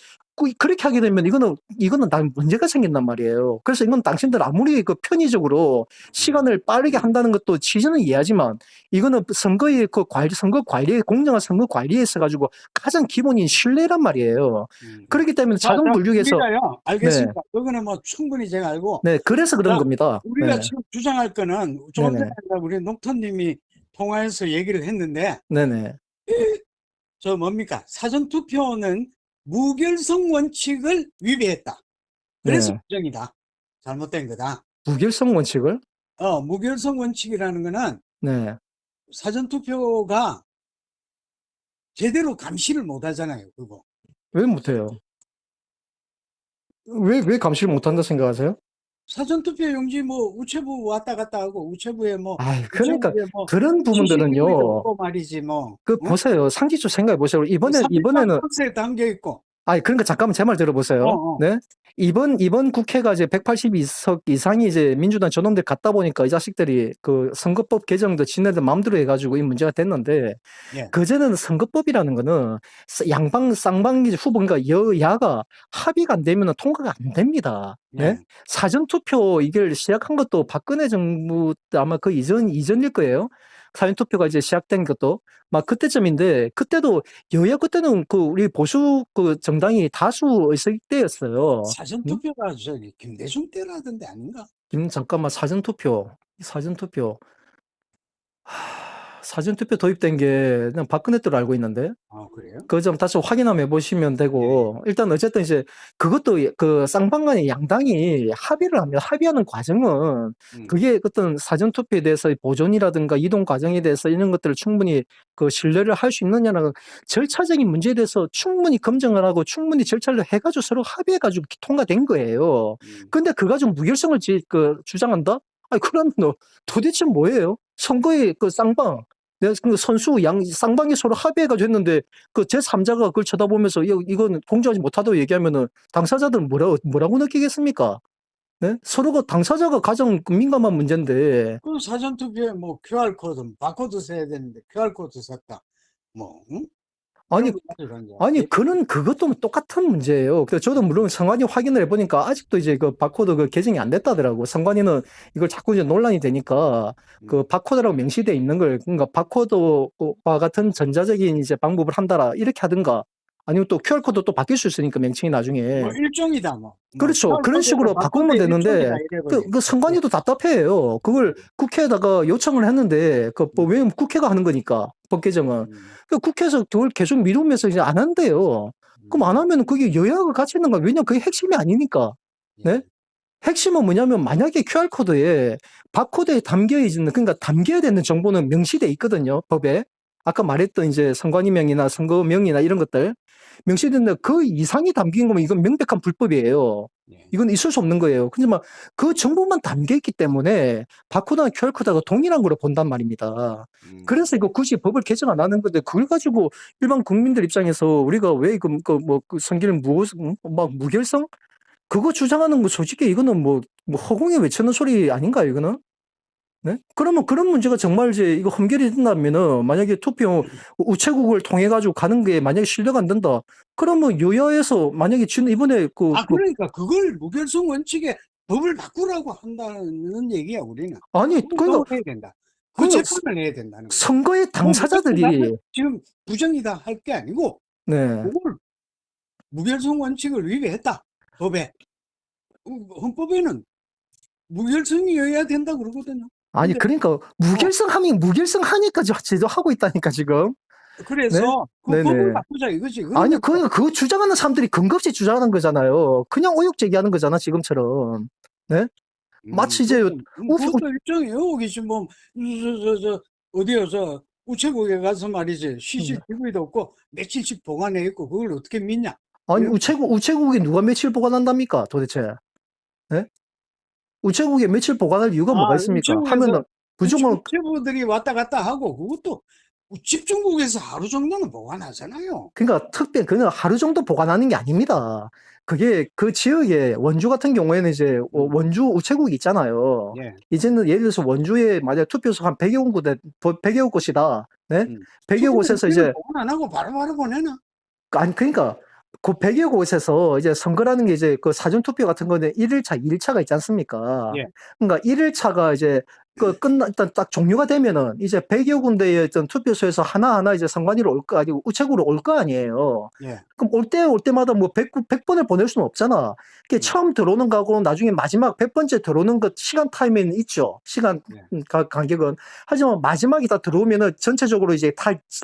그렇게 하게 되면 이거는 난 문제가 생긴단 말이에요. 그래서 이건 당신들 아무리 그 편의적으로 시간을 빠르게 한다는 것도 취지는 이해하지만 이거는 선거의 그 관리, 선거 관리에 공정한 선거 관리에 있어 가지고 가장 기본인 신뢰란 말이에요. 그렇기 때문에 자동 분류에서
우리가요. 알겠습니다. 그거는 뭐 충분히 제가 알고.
네, 그래서 그런
자,
겁니다.
우리가
네.
지금 주장할 거는 조금
네네.
전에 우리 녹턴님이 통화해서 얘기를 했는데
네네.
저 뭡니까? 사전투표는 무결성 원칙을 위배했다. 그래서
네.
부정이다. 잘못된 거다.
무결성 원칙을?
무결성 원칙이라는 거는
네.
사전투표가 제대로 감시를 못 하잖아요, 그거.
왜 못해요? 왜 감시를 못한다 생각하세요?
사전투표 용지 뭐 우체부 왔다 갔다 하고 우체부에 뭐
그러니까
우체부에 뭐
그런
CCTV도
부분들은요.
없고 말이지 뭐.
보세요. 상지수 생각해 보세요. 이번에는
박스에 담겨 있고.
그러니까 잠깐만 제 말 들어보세요. 네? 이번 국회가 이제 182석 이상이 이제 민주당 저놈들 갔다 보니까 이 자식들이 그 선거법 개정도 지네들 마음대로 해가지고 이 문제가 됐는데
예.
그전에는 선거법이라는 거는 쌍방기 후보, 그러니까 여야가 합의가 안 되면 통과가 안 됩니다. 네? 사전투표 이걸 시작한 것도 박근혜 정부 때 아마 그 이전일 거예요. 사전투표가 이제 시작된 것도 막 그때쯤인데 그때도 여야 그때는 그 우리 보수 그 정당이 다수 의석 때였어요.
사전투표가 저기 김대중 때라던데 아닌가?
잠깐만 사전투표. 사전투표 도입된 게 그냥 박근혜 때로 알고 있는데.
그래요?
그 점 다시 확인 한번 해보시면 되고 일단 어쨌든 이제 그것도 그 쌍방간의 양당이 합의하는 과정은 그게 어떤 사전투표에 대해서 보존이라든가 이동 과정에 대해서 이런 것들을 충분히 그 신뢰를 할 수 있느냐는 절차적인 문제에 대해서 충분히 검증을 하고 충분히 절차를 해가지고 서로 합의해가지고 통과된 거예요. 근데 그 가지고 무결성을 주장한다? 그러면 도대체 뭐예요? 선거의 그 쌍방 내가 그 쌍방이 서로 합의해가지고 했는데 그 제3자가 그걸 쳐다보면서 이건 공정하지 못하다고 얘기하면은 당사자들은 뭐라고 느끼겠습니까? 네? 서로가 당사자가 가장 민감한 문제인데.
그 사전투표에 뭐 QR코드, 바코드 써야 되는데 QR코드 썼다. 뭐, 응?
그것도 똑같은 문제예요. 그래서 저도 물론 선관위 확인을 해보니까 아직도 이제 그 바코드 그 개정이 안 됐다더라고. 선관위는 이걸 자꾸 이제 논란이 되니까 그 바코드라고 명시되어 있는 걸, 그러니까 바코드와 같은 전자적인 이제 방법을 한다라 이렇게 하든가 아니면 또 QR코드 또 바뀔 수 있으니까 명칭이 나중에.
뭐 일종이다 뭐.
그렇죠. 그런 식으로 바꾸면 되는데 그 선관위도 답답해요. 그걸 국회에다가 요청을 했는데 왜 국회가 하는 거니까 법 개정은. 국회에서 그걸 계속 미루면서 이제 안 한대요. 그럼 안 하면 그게 여야가 같이 있는 거야. 왜냐면 그게 핵심이 아니니까. 네? 핵심은 뭐냐면 만약에 QR코드에 바코드에 그러니까 담겨야 되는 정보는 명시돼 있거든요. 법에. 아까 말했던 이제 선관위명이나 선거명이나 이런 것들. 명시된데 그 이상이 담긴 거면 이건 명백한 불법이에요. 이건 있을 수 없는 거예요. 근데 그 정보만 담겨 있기 때문에 바코드나 QR코드가 동일한 거로 본단 말입니다. 그래서 이거 굳이 법을 개정 안 하는 건데 그걸 가지고 일반 국민들 입장에서 우리가 왜 선기를 무결성? 그거 주장하는 거 솔직히 이거는 뭐 허공에 외치는 소리 아닌가요, 이거는? 네? 그러면 그런 문제가 정말 이제 이거 험결이 된다면은 만약에 투표 우체국을 통해 가지고 가는 게 만약에 신뢰가 안 된다. 그러면 여야에서 만약에 이번에
그러니까 그걸 무결성 원칙에 법을 바꾸라고 한다는 얘기야 우리는.
그러니까
해야 된다. 그 재판을 해야 된다는 거야.
선거의 당사자들이
지금 부정이다 할 게 아니고 그걸 무결성 원칙을 위배했다. 법에. 헌법에는 무결성이어야 된다 그러거든요.
그러니까 무결성 하니까 제도 하고 있다니까 지금.
그래서 그 법을 바꾸자 이거지.
그거 주장하는 사람들이 근거 없이 주장하는 거잖아요. 그냥 의혹 제기하는 거잖아 지금처럼. 네? 마치 이제
그것도 일종이에요. 여기 지금 뭐 어디요 우체국에 가서 말이지 CCTV도 없고 며칠씩 보관해 있고 그걸 어떻게 믿냐?
아니,
이런
우체국에 누가 며칠 보관한답니까, 도대체? 예? 우체국에 며칠 보관할 이유가 뭐가 있습니까? 하면은,
우체국에서
무조건,
우체부들이 왔다 갔다 하고 그것도 집중국에서 하루 정도는 보관하잖아요.
그러니까 그냥 하루 정도 보관하는 게 아닙니다. 그게 그 지역에 원주 같은 경우에는 이제 원주 우체국이 있잖아요.
예.
이제는 예를 들어서 원주에 만약 투표소 한 100여 곳에 100여 곳이다. 네? 100여 곳에서
투표를
이제
보관 안 하고 바로바로 보내나?
아니 그러니까 그 100여 곳에서 이제 선거라는 게 이제 그 사전 투표 같은 거는 1일차, 2일차가 있지 않습니까?
예.
그러니까 1일차가 이제 일단 딱 종료가 되면은 이제 100여 군데의 어떤 투표소에서 하나하나 이제 선관위로 올 거 아니고 우체국으로 올 거 아니에요.
예.
그럼 올 때마다 뭐 100번을 보낼 수는 없잖아. 그게 처음 들어오는 거하고 나중에 마지막 100번째 들어오는 것 시간 타임에는 있죠. 시간
예.
간격은. 하지만 마지막에 다 들어오면은 전체적으로 이제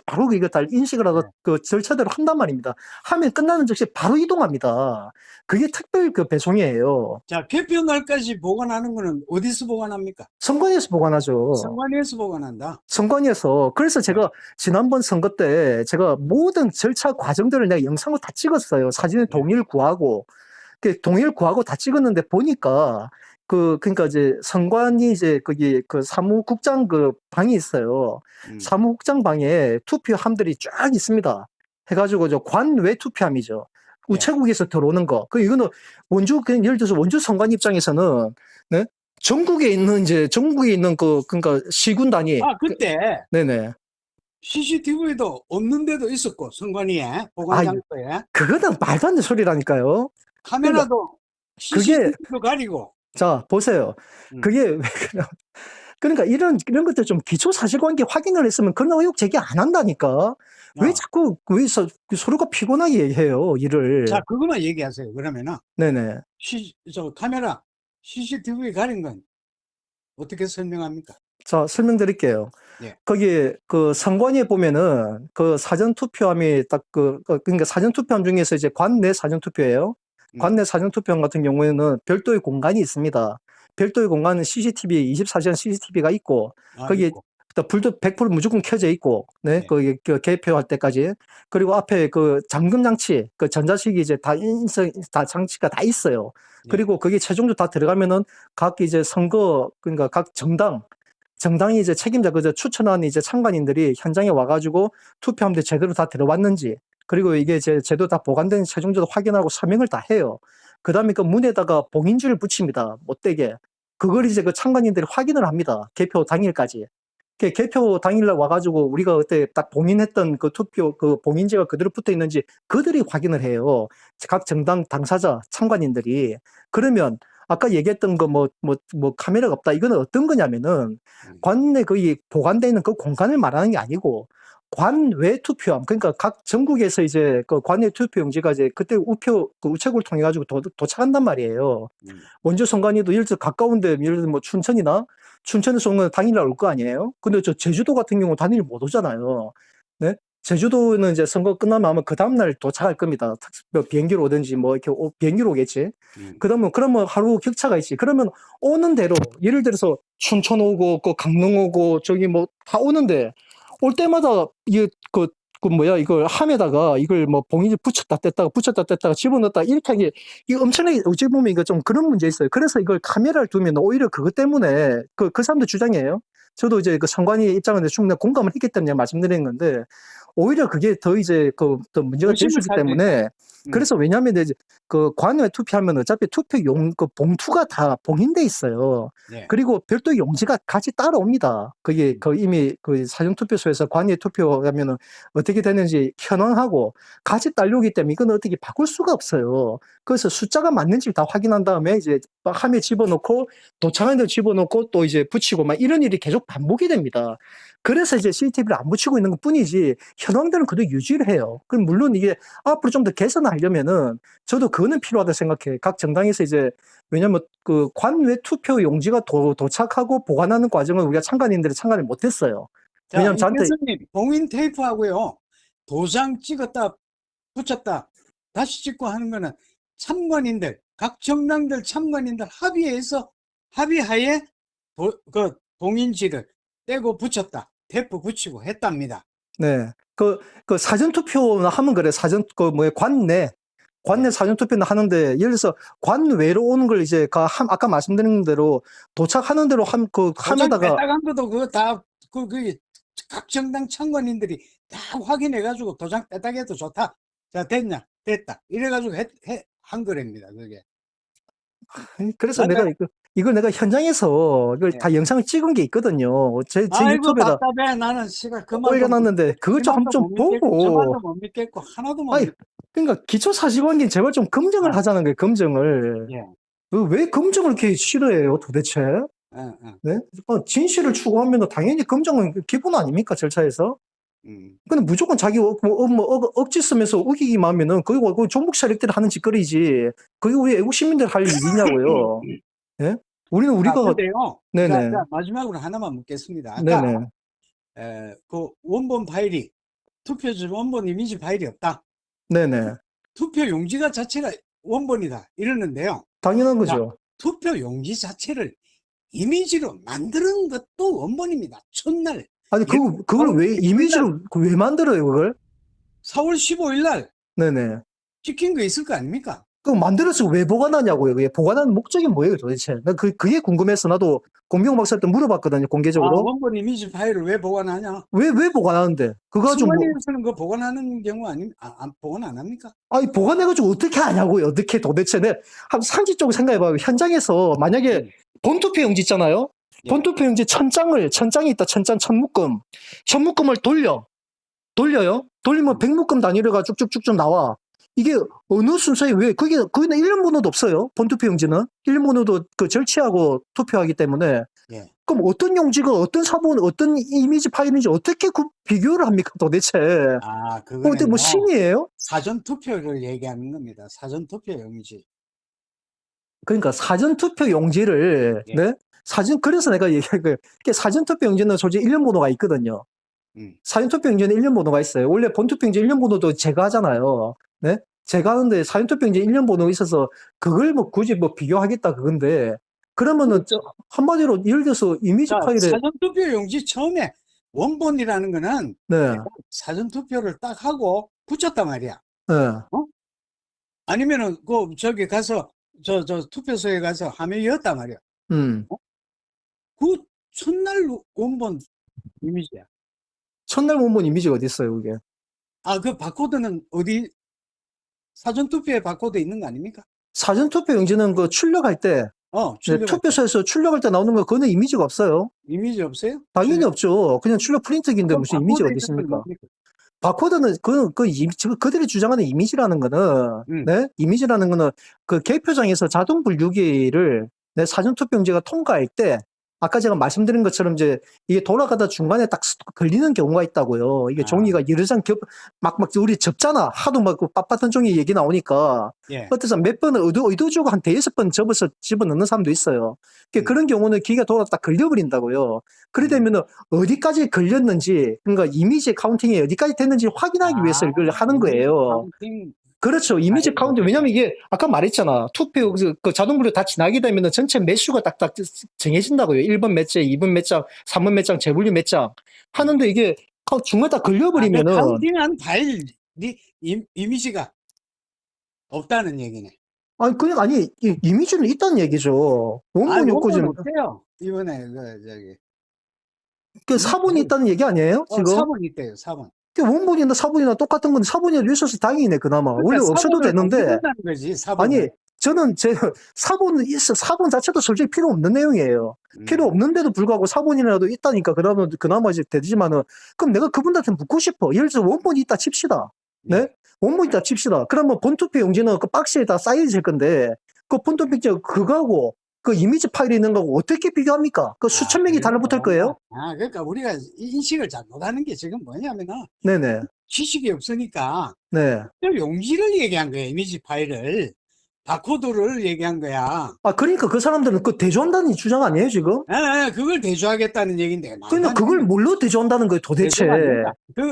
바로 이거 다 인식을 하고
네.
그 절차대로 한단 말입니다. 하면 끝나는 즉시 바로 이동합니다. 그게 특별 그 배송이에요.
자, 개표 날까지 보관하는 거는 어디서 보관합니까?
선관위에서 보관하죠.
선관위에서 보관한다.
선관위에서. 그래서 제가 지난번 선거 때 제가 모든 절차 과정들을 내가 영상을 다 찍었어요. 사진을 동의를 구하고. 동의를 구하고 다 찍었는데 보니까 그러니까 이제 선관위 이제 거기 그 사무국장 그 방이 있어요. 사무국장 방에 투표함들이 쫙 있습니다. 해가지고 저 관외 투표함이죠.
예.
우체국에서 들어오는 거. 이거는 원주, 그냥 예를 들어서 원주 선관 입장에서는, 네? 전국에 있는 그러니까 시군 단위.
그때
네네.
CCTV도 없는 데도 있었고, 선관위에, 보관
아,
장소에.
그거는 말도 안 되는 소리라니까요.
카메라도
그게,
CCTV도 가리고.
자, 보세요. 그게 왜 그러니까 이런 것들 좀 기초 사실관계 확인을 했으면 그런 의혹 제기 안 한다니까. 왜 자꾸 서로가 피곤하게 얘기해요, 일을.
자, 그것만 얘기하세요. 그러면은,
네네.
카메라, CCTV 가린 건 어떻게 설명합니까?
자, 설명드릴게요.
예.
거기 그 선관위에 보면은 그 사전 투표함이 딱 그러니까 사전 투표함 중에서 이제 관내 사전 투표예요. 관내 사전 투표함 같은 경우에는 별도의 공간이 있습니다. 별도의 공간은 CCTV 24시간 CCTV가 있고 거기
있고.
불도 100% 무조건 켜져 있고, 네,
네.
거기 개표할 때까지. 그리고 앞에 그 잠금 장치, 그 전자식이 이제 다 장치가 다 있어요. 그리고 거기 최종적으로 다 들어가면은 각 이제 그러니까 각 정당이 이제 책임자, 그저 추천한 이제 참관인들이 현장에 와가지고 투표함들 제대로 다 들어왔는지, 그리고 이게 제대로 다 보관된 최종적으로 확인하고 서명을 다 해요. 그 다음에 그 문에다가 봉인지를 붙입니다. 못되게. 그걸 이제 그 참관인들이 확인을 합니다. 개표 당일까지. 개표 당일날 와가지고 우리가 그때 딱 봉인했던 그 투표, 그 봉인지가 그대로 붙어 있는지 그들이 확인을 해요. 각 정당 당사자, 참관인들이. 그러면 아까 얘기했던 거 카메라가 없다. 이거는 어떤 거냐면은 관내 거기 보관되어 있는 그 공간을 말하는 게 아니고 관외 투표함. 그러니까 각 전국에서 이제 그 관외 투표 용지가 이제 그때 그 우체국을 통해 가지고 도착한단 말이에요. 원주 선관위도 예를 들어 가까운데 예를 들어 뭐 춘천에서 오면 당일날 올 거 아니에요? 근데 저 제주도 같은 경우 당일 못 오잖아요. 네? 제주도는 이제 선거 끝나면 아마 그 다음날 도착할 겁니다. 비행기로 오든지 이렇게 비행기로 오겠지. 그러면 하루 격차가 있지. 그러면 오는 대로, 예를 들어서 춘천 오고, 강릉 오고, 저기 다 오는데, 올 때마다 이걸 함에다가 이걸 봉인지 붙였다 뗐다가 집어넣었다 이렇게 하는 게 이거 엄청나게 어찌 보면 이거 좀 그런 문제 있어요. 그래서 이걸 카메라를 두면 오히려 그것 때문에 그 사람들 주장이에요. 저도 이제 그 선관위 입장을 충분히 공감을 했기 때문에 말씀드리는 건데 오히려 그게 더 이제 더 문제가 될 수 있기 때문에 그래서 왜냐하면 이제 그 관외 투표하면 어차피 투표용 그 봉투가 다 봉인돼 있어요.
네.
그리고 별도 용지가 같이 따라옵니다. 그게 이미 그 사전 투표소에서 관외 투표하면은 어떻게 되는지 현황하고 같이 딸려오기 때문에 이건 어떻게 바꿀 수가 없어요. 그래서 숫자가 맞는지 다 확인한 다음에 이제 함에 집어넣고 도착한 데 집어넣고 또 이제 붙이고 막 이런 일이 계속 반복이 됩니다. 그래서 이제 CCTV를 안 붙이고 있는 것 뿐이지 현황들은 그대로 유지를 해요. 그럼 물론 이게 앞으로 좀 더 개선하려면은 저도 그거는 필요하다 생각해. 각 정당에서 이제 왜냐면 그 관외 투표 용지가 도착하고 보관하는 과정을 우리가 참관인들이 참관을 못했어요.
자,
왜냐면 저한테
교수님, 봉인 테이프하고요, 도장 찍었다, 붙였다, 다시 찍고 하는 거는 각 정당들 참관인들 합의하에 그 봉인지를 떼고 붙였다, 테이프 붙이고 했답니다.
네. 그 사전 투표나 하면 그래. 관내 관내
예.
사전투표는 하는데, 예를 들어서 관 외로 오는 걸 이제 아까 말씀드린 대로 도착하는 대로 그
도장
함에다가,
떼딱한 것도 그거 다, 각 정당 청원인들이 다 확인해가지고 도장 떼딱해도 좋다. 자, 됐냐? 됐다. 이래가지고 한 거랍니다, 그게.
그래서
맞아요.
내가 이걸 내가 현장에서 이걸
예.
다 영상을 찍은 게 있거든요. 제
아이고,
유튜브에다
답답해. 나는 시간 그만도
올려놨는데, 그걸 좀 한번 좀
저 말도
보고,
못 믿겠고, 하나도 못
아니,
믿.
그러니까 기초사실관계는 제발 좀 검증을
아,
하자는 거예요, 검증을.
예.
왜 검증을 이렇게 싫어해요, 도대체?
응, 응,
네? 진실을 추구하면 당연히 검증은 기본 아닙니까, 절차에서? 근데 무조건 자기 억지 쓰면서 우기기만 하면은 그거 종북 세력들이 하는 짓거리지. 그게 우리 애국 시민들 할 일이냐고요. 예? 우리가,
근데요.
네네.
자, 마지막으로 하나만 묻겠습니다. 아까,
네네.
그 원본 파일이, 투표지 원본 이미지 파일이 없다.
네네.
투표 용지가 자체가 원본이다. 이러는데요.
당연한
자,
거죠.
투표 용지 자체를 이미지로 만드는 것도 원본입니다. 첫날.
아니, 그걸 왜, 이미지로 왜 만들어요, 그걸?
4월 15일 날
네네.
찍힌 거 있을 거 아닙니까?
그거 만들어서 왜 보관하냐고요. 그게 보관하는 목적이 뭐예요, 도대체? 나 그게 궁금해서 나도 공병 박사한테 물어봤거든요, 공개적으로.
원본 이미지 파일을 왜 보관하냐?
왜 보관하는데? 그거 가지고
승관위에서는 그 보관하는 경우 보관 안 합니까?
아니, 보관해가지고 어떻게 하냐고요, 어떻게 도대체. 한 상식적으로 생각해봐요. 현장에서 만약에 본투표 용지 있잖아요?
예.
본투표 용지 천장이 있다, 천묶음을 돌려요? 돌리면 100묶음 단위로가 쭉쭉쭉쭉 나와. 이게 어느 순서에 거기는 일련 번호도 없어요. 본투표 용지는. 일련 번호도 절취하고 투표하기 때문에.
예.
그럼 어떤 용지가 어떤 사본, 어떤 이미지 파일인지 어떻게 비교를 합니까, 도대체.
그거는
어때, 뭐, 신이에요?
사전 투표를 얘기하는 겁니다. 사전 투표 용지.
그러니까 사전투표 용지를,
예.
네? 그래서 내가 얘기한 거예요. 사전투표 용지는 솔직히 일련 번호가 있거든요. 사전투표 용지는 일련 번호가 있어요. 원래 본투표 용지 일련 번호도 제가 하잖아요. 네? 제가 하는데 사전투표 용지 일련 번호가 있어서 그걸 뭐 굳이 뭐 비교하겠다 그건데, 그러면은 한마디로 예를 들어서 이미지
자,
파일에,
사전 투표 용지 처음에 원본이라는 거는
네,
사전 투표를 딱 하고 붙였단 말이야.
네,
아니면은 저기 가서 저 투표소에 가서 화면이었단 말이야. 그 첫날 원본 이미지야.
첫날 원본 이미지가 어디 있어요, 그게?
그 바코드는 어디 사전 투표에 바코드 있는 거 아닙니까?
사전투표 용지는 그 출력할 때, 네,
출력할 때.
투표소에서 출력할 때 나오는 거, 그거는 이미지가 없어요.
이미지 없어요?
당연히 없죠. 그냥 출력 프린트기인데
그럼
무슨 이미지가
바코드에
어디
있는 건
있습니까?
뭡니까?
바코드는 그들이 주장하는 이미지라는 거는, 네? 이미지라는 거는 그 개표장에서 자동 분류기를 내 사전투표용지가 통과할 때 아까 제가 말씀드린 것처럼 이제 이게 돌아가다 중간에 딱 걸리는 경우가 있다고요. 이게 종이가 여러 장 막 우리 접잖아. 하도 막 그 빳빳한 종이 얘기 나오니까.
예.
어때서 몇 번을 의도적으로 한 5번 접어서 집어넣는 사람도 있어요. 그런 경우는 기계가 돌아다 딱 걸려버린다고요. 그래 되면은 어디까지 걸렸는지, 그러니까 이미지 카운팅이 어디까지 됐는지 확인하기 위해서 이걸 하는 거예요.
카운팅.
그렇죠. 이미지 카운팅. 왜냐면 이게 아까 말했잖아. 투표 그 자동으로 다 지나게 되면은 전체 매수가 딱딱 정해진다고요. 1번 몇 장, 2번 몇 장, 3번 몇 장, 재분류 몇 장 하는데 이게 중간에 딱 걸려버리면은
카운팅한 파일 이미지가 없다는 얘기네.
아니 이미지는 있다는 얘기죠. 원본이 없고 지금
없대요. 이번에
그 사본이 있다는 얘기 아니에요? 지금
4번 있대요. 4번.
원본이나 사본이나 똑같은 건데 사본이 있어서 다행이네 그나마. 원래 없어도 되는데.
거지,
아니 저는 사본은 사본 자체도 솔직히 필요 없는 내용이에요. 필요 없는데도 불구하고 사본이라도 있다니까 그러면 그나마 이제 되지만은 그럼 내가 그분들한테 묻고 싶어. 예를 들어서 원본이 있다 칩시다. 네? 원본이 있다 칩시다. 그러면 본투표 용지는 그 박스에다 쌓여질 건데 그 본투표 용지 그거하고 그 이미지 파일이 있는 거하고 어떻게 비교합니까? 그 수천 명이 달라붙을 거예요?
그러니까 우리가 인식을 잘못하는 게 지금 뭐냐면은
네네.
지식이 없으니까
네.
용지를 얘기한 거야. 이미지 파일을. 바코드를 얘기한 거야.
그러니까 그 사람들은 그 대조한다는 주장 아니에요, 지금?
그걸 대조하겠다는 얘기인데.
그러니까 그걸 뭘로 대조한다는 거예요, 도대체?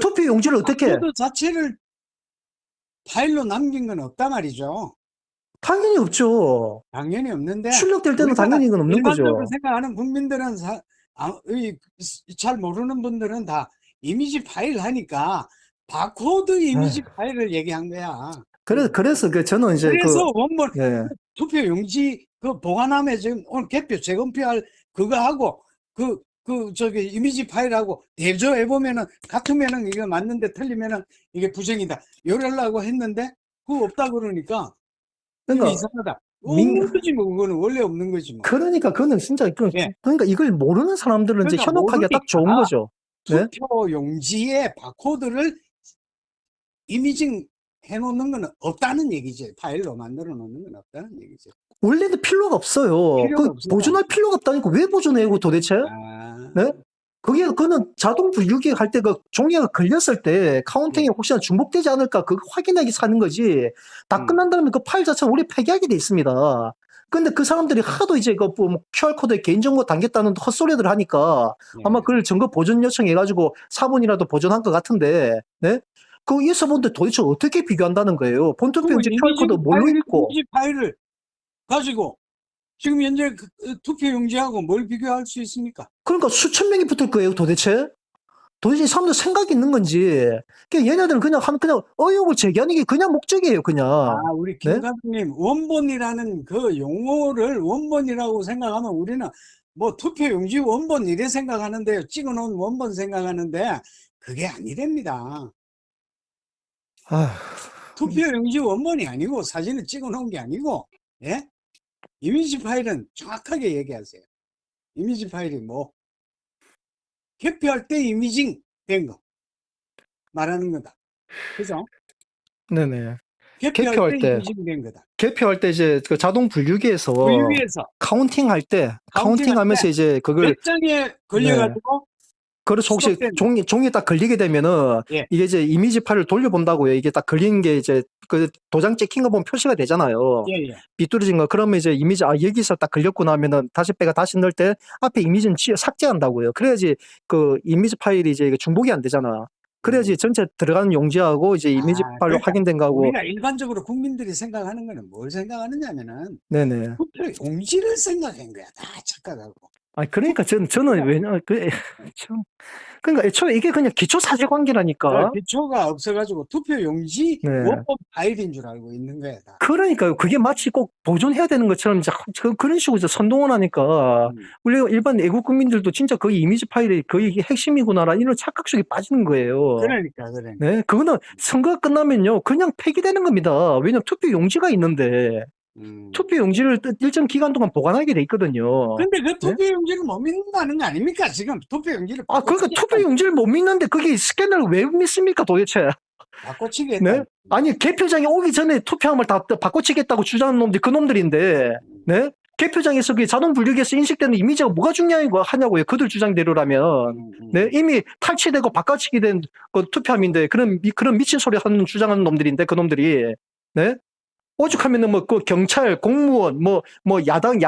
투표 용지를 어떻게?
바코드 자체를 파일로 남긴 건 없단 말이죠.
당연히 없죠.
당연히 없는데.
출력될 때는 당연히 이건 없는 거죠.
일반적으로 생각하는 국민들은 잘 모르는 분들은 다 이미지 파일 하니까 바코드 이미지 파일을 얘기한 거야.
그래서 저는 이제
그래서 원본
예.
투표용지 그 보관함에 지금 오늘 개표 재검표할 그거 하고 저기 이미지 파일하고 대조해 보면은 같으면은 이거 맞는데 틀리면은 이게 부정이다 이러려고 했는데 그거 없다 그러니까 이거
그러니까
이상하다.
민,
없는 거지 뭐. 그거는 원래 없는 거지 뭐.
그러니까 그거는 진짜
예.
그러니까 이걸 모르는 사람들은 이제
그러니까
현혹하기가 딱 좋은
모르니까
거죠. 네?
투표용지에 바코드를 이미징 해놓는 거는 없다는 얘기지. 파일로 만들어 놓는 건 없다는 얘기지.
원래는 필요가 없어요.
필요가 없습니다.
보존할 필요가 없다니까 왜 보존해요 도대체?
아,
네? 그거는 자동 분류기 할 때 그 종이가 걸렸을 때 카운팅이 혹시나 중복되지 않을까 그거 확인하기 사는 거지. 다 끝난 다음에 그 파일 자체는 원래 폐기하게 돼 있습니다. 근데 그 사람들이 하도 이제 그 뭐 QR코드에 개인정보 담겼다는 헛소리들 하니까 아마 그걸 증거 보존 요청해가지고 4분이라도 보존한 것 같은데, 네? 그 예서본들 도대체 어떻게 비교한다는 거예요? 본투표용지 QR코드 뭘로 읽고?
이미지 파일을 가지고 지금 현재 투표용지하고 뭘 비교할 수 있습니까?
그러니까 수천 명이 붙을 거예요, 도대체? 도대체 이 사람들 생각이 있는 건지. 그냥 얘네들은 그냥 의혹을 제기하는 게 그냥 목적이에요, 그냥.
우리
네?
김 감독님, 원본이라는 그 용어를 원본이라고 생각하면 우리는 뭐 투표용지 원본 이래 생각하는데요. 찍어놓은 원본 생각하는데 그게 아니랍니다. 투표용지 원본이 아니고 사진을 찍어놓은 게 아니고, 예? 이미지 파일은 정확하게 얘기하세요. 이미지 파일이 뭐? 개표할 때 이미징 된 거 말하는 거다. 그죠?
네네.
개표할 때 이미징 된 거다.
개표할 때 이제 그 자동 분류기에서
분류기에서
카운팅할 때, 카운팅하면서 이제 그걸
몇 장에 걸려가지고
그래서 혹시
수록된
종이에 딱 걸리게 되면은
예.
이게 이제 이미지 파일을 돌려본다고요. 이게 딱 걸린 게 이제 그 도장 찍힌 거 보면 표시가 되잖아요.
예, 예.
비뚤어진 거. 그러면 이제 이미지 여기서 딱 걸렸구나 하면은 다시 넣을 때 앞에 이미지는 삭제한다고요. 그래야지 그 이미지 파일이 이제 중복이 안 되잖아. 그래야지 전체 들어가는 용지하고 이제 이미지 파일로
그러니까
확인된 거하고.
우리가 일반적으로 국민들이 생각하는 거는 뭘 생각하느냐면은
네네.
투표 용지를 생각한 거야. 다 착각하고.
그러니까 저는 왜냐 참 그러니까 애초에 이게 그냥 기초 사실관계라니까.
기초가 없어가지고 투표 용지
네.
원본 파일인 줄 알고 있는 거야. 다.
그러니까요. 그게 마치 꼭 보존해야 되는 것처럼 이제 그런 식으로 이제 선동을 하니까 우리 일반 애국 국민들도 진짜 거의 이미지 파일이 거의 이게 핵심이구나라는 이런 착각 속에 빠지는 거예요.
그러니까.
네, 그거는 선거가 끝나면요 그냥 폐기되는 겁니다. 왜냐면 투표 용지가 있는데 투표 용지를 일정 기간 동안 보관하게 돼 있거든요.
근데 그 투표 용지를 못 믿는다는 거 아닙니까? 지금 투표 용지를
그러니까 투표 용지를 못 믿는데 그게 스캐너를 왜 믿습니까 도대체?
바꿔치기
네?
했다.
아니 개표장에 오기 전에 투표함을 다 바꿔치겠다고 주장하는 놈들이 그 놈들인데, 네? 개표장에서 그 자동 분류기에서 인식되는 이미지가 뭐가 중요하냐고요. 그들 주장대로라면. 네? 이미 탈취되고 바꿔치기 된 그 투표함인데 그런 미친 소리 하는 주장하는 놈들인데 그 놈들이, 네? 오죽하면은 뭐 그 경찰, 공무원, 뭐 야당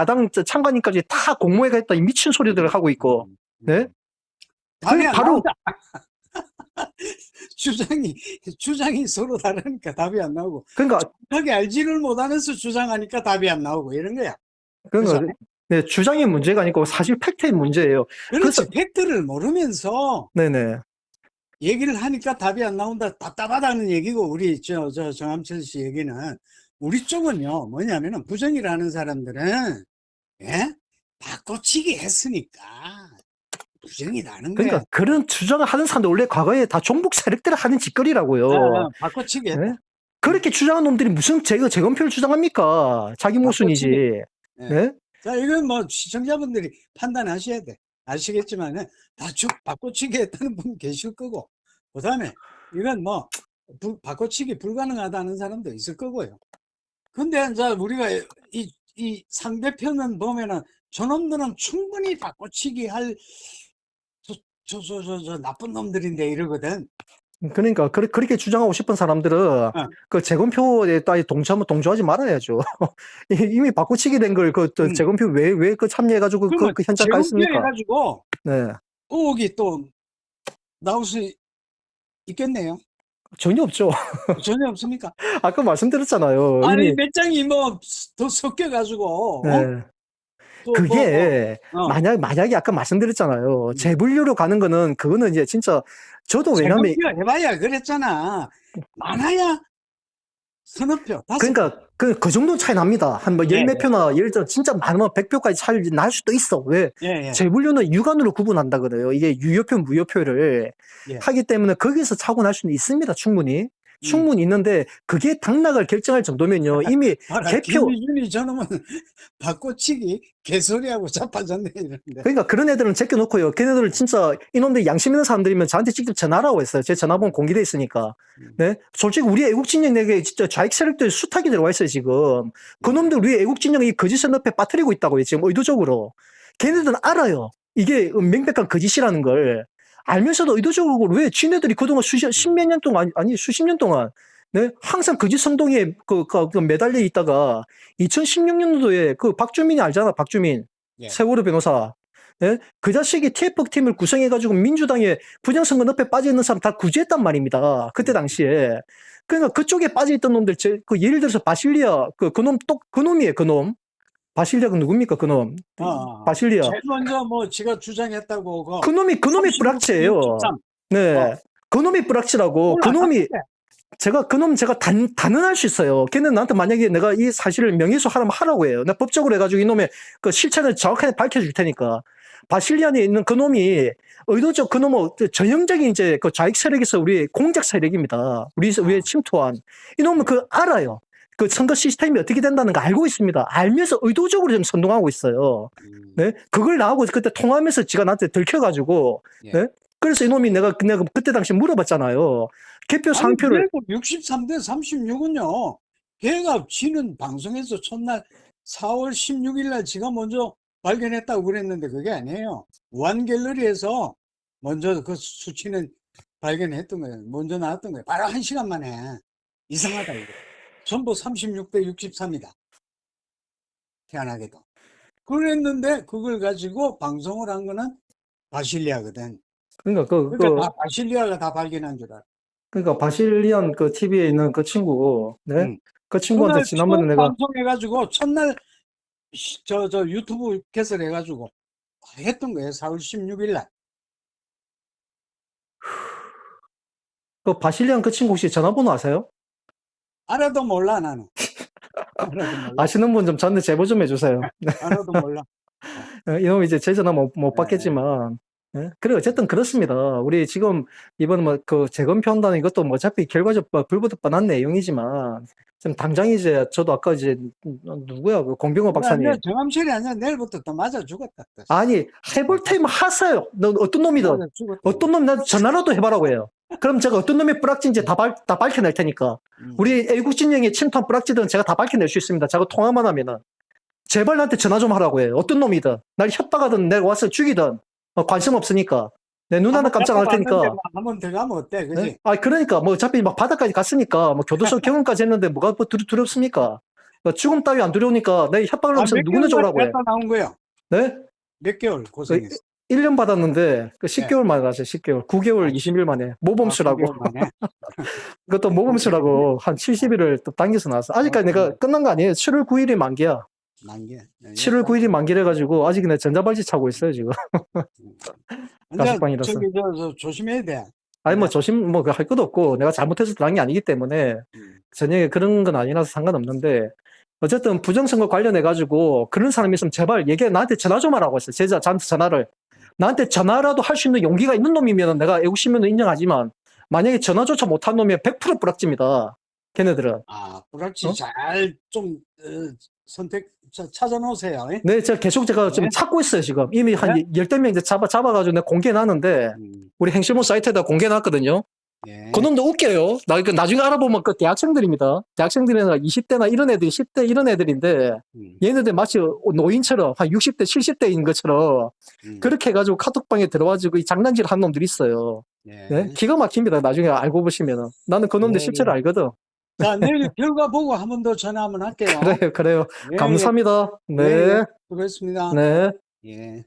창관인까지 다 공모해가 했다 이 미친 소리들을 하고 있고, 네? 바로
주장이 서로 다르니까 답이 안 나오고.
그러니까
정확하게 알지를 못하면서 주장하니까 답이 안 나오고 이런 거야.
그러니까 네, 주장의 문제가 아니고 사실 팩트의 문제예요.
그래서 팩트를 모르면서
네네.
얘기를 하니까 답이 안 나온다. 답답하다는 얘기고 우리 정함철 씨 얘기는 우리 쪽은요 뭐냐면은 부정이라는 사람들은 예? 바꿔치기 했으니까 부정이라는 거야.
그러니까 그런 주장을 하는 사람들 원래 과거에 다 종북 세력들이 하는 짓거리라고요.
바꿔치기 했다.
네? 그렇게 주장하는 놈들이 무슨 재검표를 주장합니까? 자기 모순이지. 네?
자, 이건 뭐 시청자분들이 판단하셔야 돼. 아시겠지만은 다 바꿔치기 했다는 분 계실 거고, 그 다음에 이건 뭐 바꿔치기 불가능하다는 사람도 있을 거고요. 근데 이제 우리가 이 상대편은 보면은 저놈들은 충분히 바꿔치기 할 저 나쁜 놈들인데 이러거든.
그러니까 그렇게 주장하고 싶은 사람들은 그 재검표에 따위 동조하지 말아야죠. 이미 바꿔치기 된 걸 그 재검표 왜 그 참여해가지고 그 현장 가 있습니까?
재검표해가지고
네.
의혹이 또 나올 수 있겠네요.
전혀 없죠.
전혀 없습니까?
아까 말씀드렸잖아요.
아니
이미
몇 장이 뭐 더 섞여가지고
네. 그게 만약에 아까 말씀드렸잖아요. 재분류로 가는 거는 그거는 이제 진짜 저도 왜냐면
해봐야 그랬잖아. 많아야 서너 표, 다섯 표.
그러니까 그 정도 차이 납니다. 한 뭐
예,
열 몇
예.
표나 예를 들어 진짜 많으면 100표까지 차이 날 수도 있어. 왜?
예, 예.
재분류는 유관으로 구분한다 그래요. 이게 유효표, 무효표를
예.
하기 때문에 거기서 차고 날 수는 있습니다. 충분히. 충분히 있는데 그게 당락을 결정할 정도면요. 이미
봐라,
개표
김희준이 저놈은 바꿔치기 개소리하고 자빠졌네 이러는데.
그러니까 그런 애들은 제껴놓고요. 걔네들은 진짜 이놈들 양심 있는 사람들이면 저한테 직접 전화라고 했어요. 제 전화번호 공개돼 있으니까. 네. 솔직히 우리 애국진영에게 진짜 좌익 세력들 수탁이 들어와 있어요, 지금. 그놈들 우리 애국진영이 거짓의 늪에 빠뜨리고 있다고요, 지금 의도적으로. 걔네들은 알아요. 이게 명백한 거짓이라는 걸. 알면서도 의도적으로 왜 지네들이 그동안 십몇 년 동안, 아니, 수십 년 동안, 네? 항상 거짓 선동에 그 매달려 있다가 2016년도에 그 박주민이 알잖아, 박주민.
예.
세월호 변호사. 예? 그 자식이 TF팀을 구성해가지고 민주당의 부정선거 늪에 빠져있는 사람 다 구제했단 말입니다. 그때 당시에. 그러니까 그쪽에 빠져있던 놈들, 그 예를 들어서 바실리아, 그놈이에요, 그놈. 바실리아가 누굽니까, 그놈? 바실리아.
제일 먼저 뭐 지가 주장했다고
그놈이
36,
뿌락치예요.
63.
네. 그놈이 뿌락치라고. 그놈이, 제가 단언할 수 있어요. 걔는 나한테 만약에 내가 이 사실을 명예훼손 하라면 하라고 해요. 내가 법적으로 해가지고 이놈의 그 실체를 정확하게 밝혀줄 테니까. 바실리안에 있는 그놈이 의도적 그놈은 전형적인 이제 그 좌익 세력에서 우리 공작 세력입니다. 우리의 침투한. 이놈은 알아요. 그 선거 시스템이 어떻게 된다는 거 알고 있습니다. 알면서 의도적으로 좀 선동하고 있어요. 네? 그걸 나하고 그때 통화하면서 지가 나한테 들켜가지고,
예.
네? 그래서 이놈이 내가 그때 당시 물어봤잖아요. 개표 상표를.
63대 36은요. 걔가 지는 방송에서 첫날 4월 16일 날 지가 먼저 발견했다고 그랬는데 그게 아니에요. 우한갤러리에서 먼저 그 수치는 발견했던 거예요. 먼저 나왔던 거예요. 바로 1시간 만에. 이상하다 이거. 전부 36대 63이다. 희한하게도. 그랬는데 그걸 가지고 방송을 한 거는 바실리아거든.
그러니까
그러니까 다 바실리아가 다 발견한 줄 알아.
그러니까 바실리안 그 TV에 있는 그 친구, 네? 그 친구한테
그날
지난번에
처음
내가
방송해가지고 첫날 저 유튜브 개설해가지고 했던 거예요. 4월 16일 날.
그 바실리안 그 친구 혹시 전화번호 아세요?
알아도 몰라 나는. 알아도 몰라.
아시는 분 좀 저한테 제보 좀 해주세요.
알아도 몰라.
이놈 이제 제 전화 못
네.
받겠지만. 예? 그래, 어쨌든 그렇습니다. 우리 지금 이번 재검표 한다는 것도 어차피 결과적으로 불보듯 뻔한 내용이지만, 지금 당장 이제 저도 아까 이제 누구야, 그 공병호 박사님.
정암철이 아니야. 내일부터 또 맞아 죽었다. 또.
아니, 해볼 테면 하세요. 너 어떤 놈이든.
맞아 죽었다.
어떤 놈 나한테 전화라도 해보라고 해요. 그럼 제가 어떤 놈이 뿌락진지 다 밝혀낼 테니까. 우리 애국진영의 침투한 뿌락지들은 제가 다 밝혀낼 수 있습니다. 제가 통화만 하면은. 제발 나한테 전화 좀 하라고 해요. 어떤 놈이든. 날 협박하든 내가 와서 죽이든. 관심 없으니까. 내 눈 하나 깜짝 안 할 테니까.
한번 들어가면 어때? 그지?
네? 그러니까 어차피 바다까지 갔으니까 교도소 경험까지 했는데 뭐가 두렵습니까? 죽음 따위 안 두려우니까 내 협박을 하면서 누구나 줘라고 해.
나온 거예요?
네?
몇 개월 고생했어?
1년 받았는데 10개월 만에 갔어요. 10개월. 9개월 20일 만에. 모범수라고. 그것도 모범수라고 한 70일을 또 당겨서 나왔어. 아직까지 내가 끝난 거 아니에요. 7월 9일이 만기야.
만개.
7월 9일이 만기래 가지고 아직 내가 전자발찌 차고 있어요, 지금. 가식방이라서.
저기 저 조심해야 돼.
아니 조심 할 것도 없고 내가 잘못해서 당한 게 아니기 때문에 전혀 그런 건 아니라서 상관없는데 어쨌든 부정선거 관련해 가지고 그런 사람이 있으면 제발 나한테 전화 좀 하라고 했어요. 저한테 전화를. 나한테 전화라도 할 수 있는 용기가 있는 놈이면 내가 애국심면은 인정하지만 만약에 전화조차 못한 놈이면 100% 뿌락집니다. 걔네들은.
뿌락지 잘 좀 선택 찾아놓으세요.
네, 제가 계속 지금 찾고 있어요, 지금. 이미 한 열댓 명 이제 잡아가지고 내가 공개해놨는데, 우리 행실모 사이트에다 공개해놨거든요.
예.
그놈도 웃겨요. 나중에 알아보면 대학생들입니다. 대학생들이나 20대나 이런 애들이, 10대 이런 애들인데, 얘네들 마치 노인처럼 한 60대, 70대인 것처럼, 그렇게 해가지고 카톡방에 들어와가지고 이 장난질 한 놈들이 있어요.
예.
네? 기가 막힙니다. 나중에 알고 보시면은. 나는 그놈들 실체를 알거든.
자, 내일 결과 보고 한 번 더 전화 한번 할게요.
그래요.
예,
감사합니다. 네.
예, 수고했습니다.
네.
예.